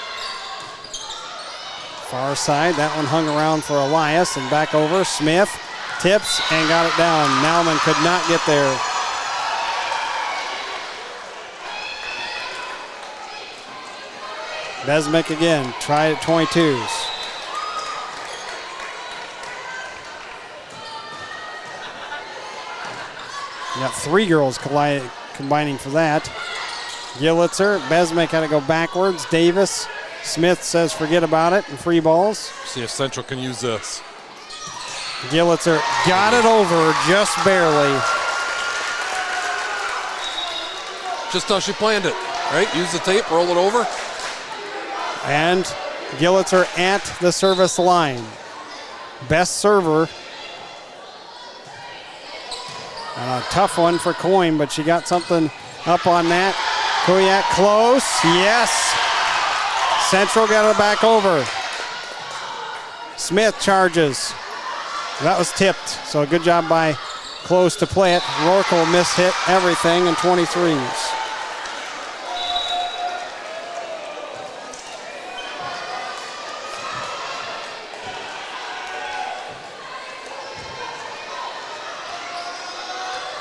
Far side, that one hung around for Elias and back over. Smith tips and got it down. Nauman could not get there. Besmick again, tried at 22s. You got three girls combining for that. Gillitzer, Besmick had to go backwards. Davis, Smith says forget about it, and free balls. See if Central can use this. Gillitzer got it over just barely. Just how she planned it, right? Use the tape, roll it over. And Gillitzer at the service line. Best server. And a tough one for Coyne, but she got something up on that. Kuyak close. Yes. Central got it back over. Smith charges. That was tipped. So good job by Close to play it. Rourke will miss-hit everything in 23s.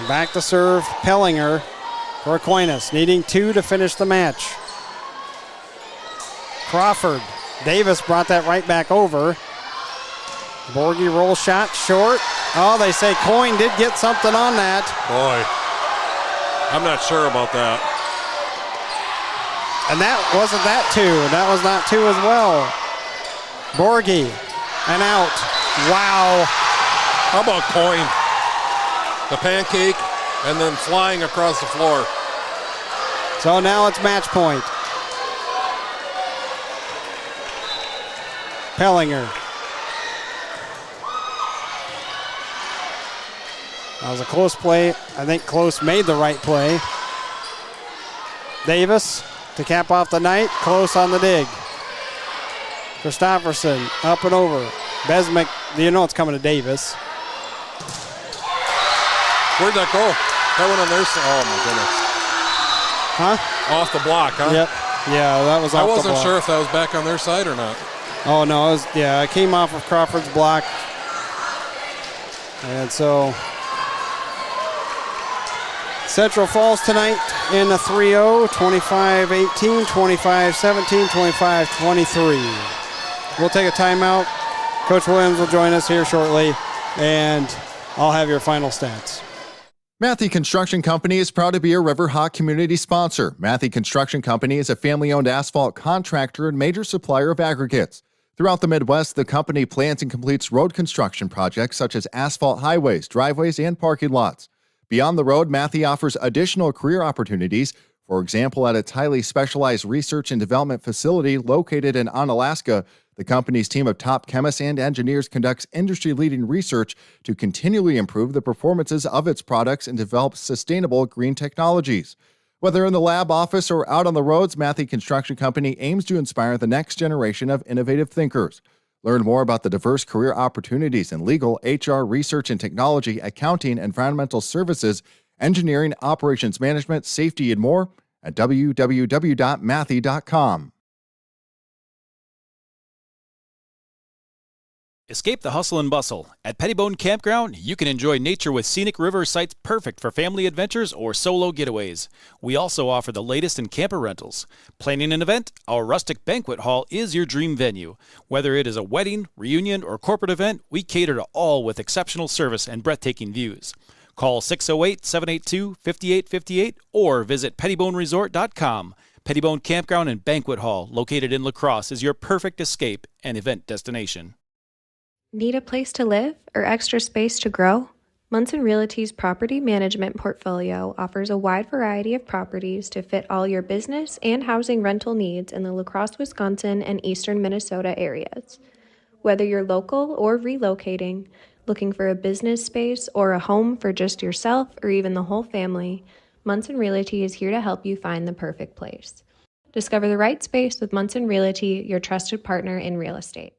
Back to serve, Pellinger. for Aquinas, needing 2 to finish the match. Crawford. Davis brought that right back over. Borgie roll shot short. Oh, they say Coyne did get something on that. Boy, I'm not sure about that. And that wasn't that 2. That was not 2 as well. Borgie, and out. Wow. How about Coyne? The pancake and then flying across the floor. So now it's match point. Pellinger. That was a close play. I think Close made the right play. Davis to cap off the night. Close on the dig. Christofferson up and over. Besmick, you know it's coming to Davis. Where'd that go? That went on their side. Oh, my goodness. Huh? Off the block, huh? Yep. Yeah, that was off the block. I wasn't sure if that was back on their side or not. Oh, no. It came off of Crawford's block. And so Central falls tonight in a 3-0, 25-18, 25-17, 25-23. We'll take a timeout. Coach Williams will join us here shortly, and I'll have your final stats. Matthew Construction Company is proud to be a Riverhawks community sponsor. Matthew Construction Company is a family-owned asphalt contractor and major supplier of aggregates. Throughout the Midwest, the company plans and completes road construction projects such as asphalt highways, driveways, and parking lots. Beyond the road, Matthew offers additional career opportunities, for example, at its highly specialized research and development facility located in Onalaska. The company's team of top chemists and engineers conducts industry-leading research to continually improve the performances of its products and develop sustainable green technologies. Whether in the lab, office, or out on the roads, Matthew Construction Company aims to inspire the next generation of innovative thinkers. Learn more about the diverse career opportunities in legal, HR, research and technology, accounting, environmental services, engineering, operations management, safety, and more at www.matthew.com. Escape the hustle and bustle. At Pettibone Campground, you can enjoy nature with scenic river sites perfect for family adventures or solo getaways. We also offer the latest in camper rentals. Planning an event? Our rustic banquet hall is your dream venue. Whether it is a wedding, reunion, or corporate event, we cater to all with exceptional service and breathtaking views. Call 608-782-5858 or visit pettiboneresort.com. Pettibone Campground and Banquet Hall, located in La Crosse, is your perfect escape and event destination. Need a place to live or extra space to grow? Munson Realty's property management portfolio offers a wide variety of properties to fit all your business and housing rental needs in the La Crosse, Wisconsin, and eastern Minnesota areas. Whether you're local or relocating, looking for a business space or a home for just yourself or even the whole family, Munson Realty is here to help you find the perfect place. Discover the right space with Munson Realty, your trusted partner in real estate.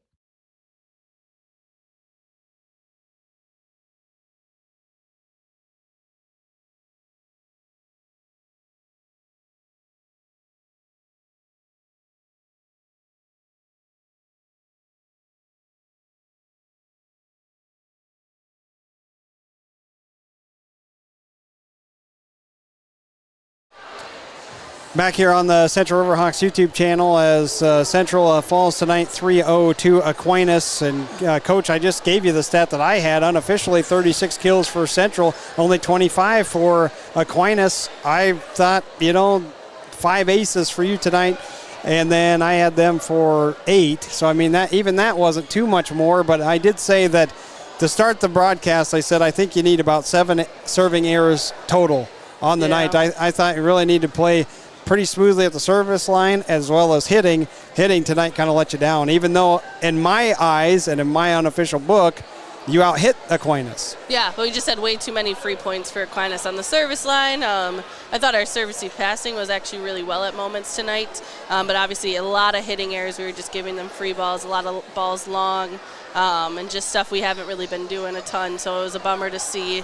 Back here on the Central Riverhawks YouTube channel as Central falls tonight 3-0 to Aquinas. And Coach, I just gave you the stat that I had. Unofficially 36 kills for Central, only 25 for Aquinas. I thought, 5 aces for you tonight. And then I had them for 8. So, I mean, that wasn't too much more. But I did say that to start the broadcast, I said I think you need about 7 serving errors total on the night. I thought you really need to play pretty smoothly at the service line as well as hitting. Hitting tonight kind of let you down, even though in my eyes and in my unofficial book, you out-hit Aquinas. Yeah, but we just had way too many free points for Aquinas on the service line. I thought our service passing was actually really well at moments tonight, but obviously a lot of hitting errors. We were just giving them free balls, a lot of balls long, and just stuff we haven't really been doing a ton. So it was a bummer to see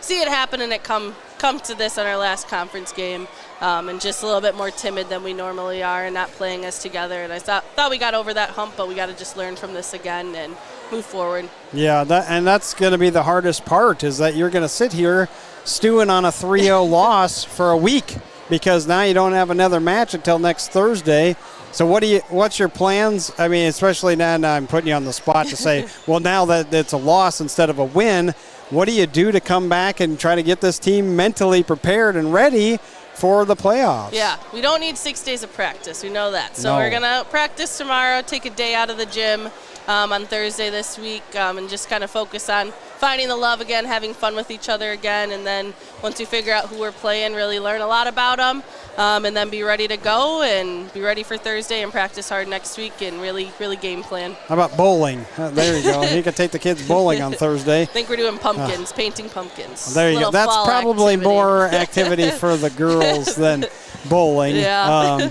it happen and it come to this on our last conference game, and just a little bit more timid than we normally are and not playing us together. And I thought we got over that hump, but we got to just learn from this again and move forward. Yeah, that's going to be the hardest part, is that you're going to sit here stewing on a 3-0 loss for a week because now you don't have another match until next Thursday. So what's your plans? I mean, especially now I'm putting you on the spot to say, well, now that it's a loss instead of a win, what do you do to come back and try to get this team mentally prepared and ready for the playoffs? Yeah, we don't need 6 days of practice. We know that. So we're going to practice tomorrow, take a day out of the gym on Thursday this week, and just kind of focus on finding the love again, having fun with each other again, and then once we figure out who we're playing, really learn a lot about them, and then be ready to go and be ready for Thursday and practice hard next week and really, really game plan. How about bowling? There you go. You can take the kids bowling on Thursday. I think we're doing pumpkins, painting pumpkins. There you go. That's probably activity. more activity for the girls than bowling. Yeah.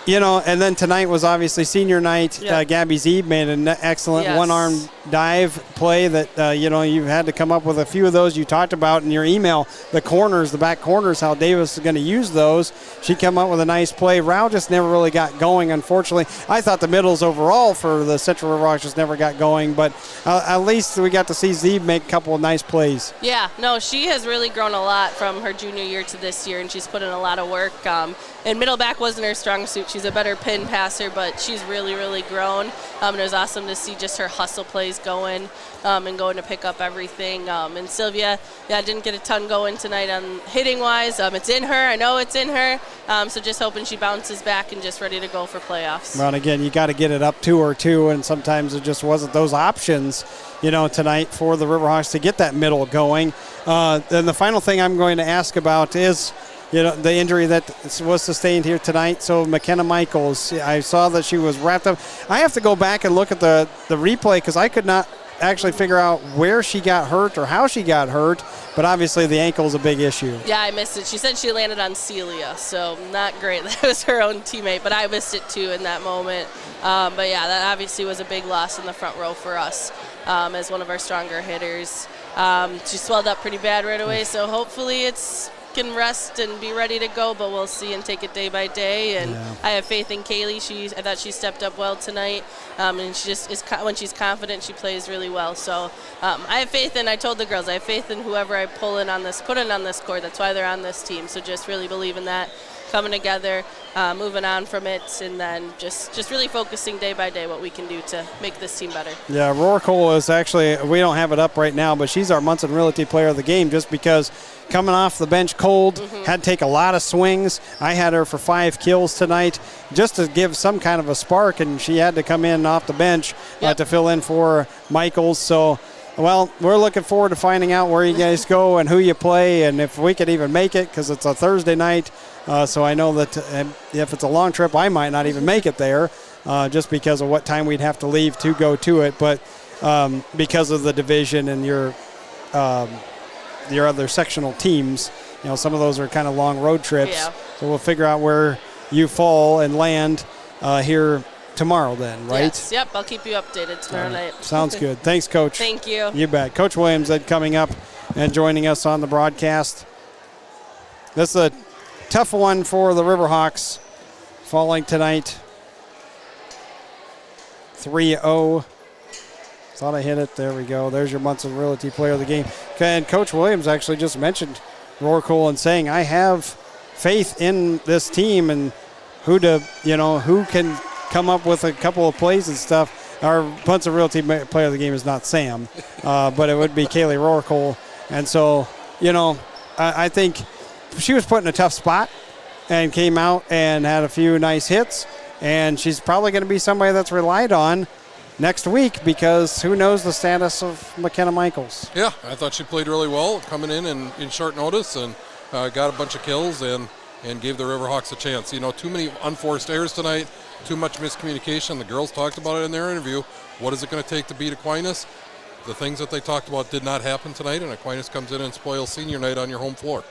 And then tonight was obviously senior night. Gabby Zeeb made an excellent one-arm dive play that, you've had to come up with a few of those you talked about in your email, the back corners, how Davis is going to use those. She came up with a nice play. Rao just never really got going, unfortunately. I thought the middles overall for the Central Riverhawks just never got going, but at least we got to see Zeeb make a couple of nice plays. Yeah, no, she has really grown a lot from her junior year to this year, and she's put in a lot of work. And middle back wasn't her strong suit. She's a better pin passer, but she's really, really grown. It was awesome to see just her hustle plays going and going to pick up everything. And Sylvia, didn't get a ton going tonight on hitting-wise. It's in her. I know it's in her. So just hoping she bounces back and just ready to go for playoffs. Well, again, you got to get it up 2 or 2, and sometimes it just wasn't those options, tonight for the Riverhawks to get that middle going. Then the final thing I'm going to ask about is the injury that was sustained here tonight. So McKenna Michaels, I saw that she was wrapped up. I have to go back and look at the replay because I could not actually figure out where she got hurt or how she got hurt, but obviously the ankle is a big issue. Yeah, I missed it. She said she landed on Celia, so not great. That was her own teammate, but I missed it too in that moment. But yeah, that obviously was a big loss in the front row for us as one of our stronger hitters. She swelled up pretty bad right away, so hopefully it's can rest and be ready to go, but we'll see and take it day by day. And I have faith in Kaylee. I thought she stepped up well tonight, and she just is when she's confident, she plays really well. So I have faith in. I told the girls I have faith in whoever I put in on this court. That's why they're on this team. So just really believe in that, coming together, moving on from it, and then just really focusing day by day what we can do to make this team better. Yeah, Rorkel is actually, we don't have it up right now, but she's our Munson Realty player of the game just because coming off the bench cold, had to take a lot of swings. I had her for 5 kills tonight just to give some kind of a spark, and she had to come in off the bench to fill in for Michaels. So, well, we're looking forward to finding out where you guys go and who you play and if we could even make it because it's a Thursday night. So I know that if it's a long trip, I might not even make it there just because of what time we'd have to leave to go to it. But because of the division and your other sectional teams, some of those are kind of long road trips. Yeah. So we'll figure out where you fall and land here tomorrow then, right? Yes. Yep, I'll keep you updated tomorrow night. Sounds good. Thanks, Coach. Thank you. You bet. Coach Williams then coming up and joining us on the broadcast. This is a tough one for the Riverhawks, falling tonight 3-0. Thought I hit it. There we go. There's your Munson Realty player of the game. And Coach Williams actually just mentioned Rorkel and saying, I have faith in this team and who can come up with a couple of plays and stuff. Our Munson Realty player of the game is not Sam, but it would be Kaylee Rorkel. And so, I think she was put in a tough spot and came out and had a few nice hits. And she's probably going to be somebody that's relied on next week because who knows the status of McKenna Michaels. Yeah, I thought she played really well coming in short notice and got a bunch of kills and gave the Riverhawks a chance. Too many unforced errors tonight, too much miscommunication. The girls talked about it in their interview. What is it going to take to beat Aquinas? The things that they talked about did not happen tonight, and Aquinas comes in and spoils senior night on your home floor.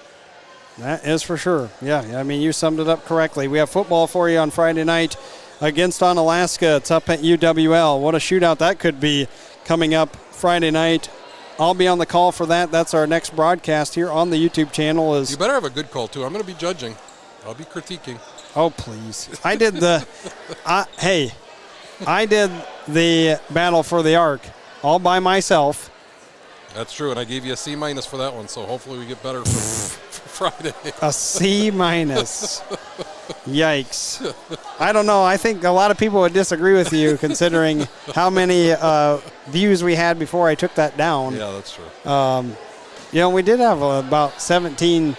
That is for sure. Yeah, I mean, you summed it up correctly. We have football for you on Friday night against Onalaska. It's up at UWL. What a shootout that could be coming up Friday night. I'll be on the call for that. That's our next broadcast here on the YouTube channel. You better have a good call, too. I'm going to be judging. I'll be critiquing. Oh, please. I did the I did the Battle for the Ark all by myself. That's true, and I gave you a C- for that one, so hopefully we get better for Friday. A C-. Yikes. I don't know. I think a lot of people would disagree with you considering how many views we had before I took that down. Yeah, that's true. We did have about 17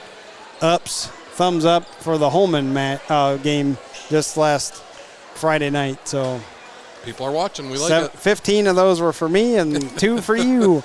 thumbs up for the Holman game just last Friday night. So people are watching. We like it. 15 of those were for me and 2 for you.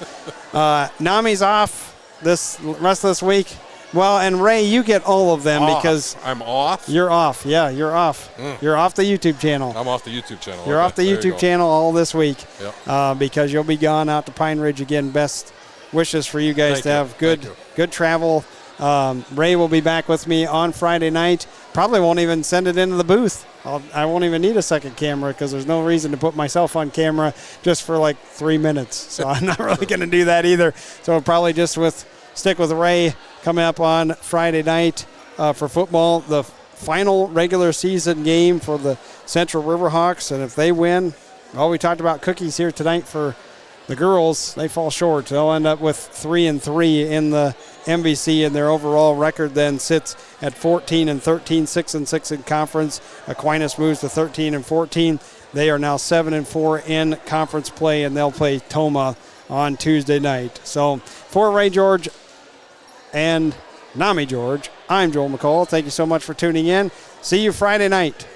Nami's off this rest of this week. Well, and Ray, you get all of them because I'm off. You're off. Yeah, you're off. You're off the YouTube channel. I'm off the YouTube channel. You're off the YouTube channel all this week. Yep. Because you'll be gone out to Pine Ridge again. Best wishes for you guys to have good travel. Ray will be back with me on Friday night. Probably won't even send it into the booth. I won't even need a second camera because there's no reason to put myself on camera just for like 3 minutes. So I'm not really going to do that either. So probably just stick with Ray coming up on Friday night for football. The final regular season game for the Central Riverhawks. And if they win, we talked about cookies here tonight for the girls. They fall short. They'll end up with 3-3 in the MVC, and their overall record then sits at 14-13, 6-6 in conference. Aquinas moves to 13-14. They are now 7-4 in conference play, and they'll play Toma on Tuesday night. So for Ray George and Nami George, I'm Joel McCall. Thank you so much for tuning in. See you Friday night.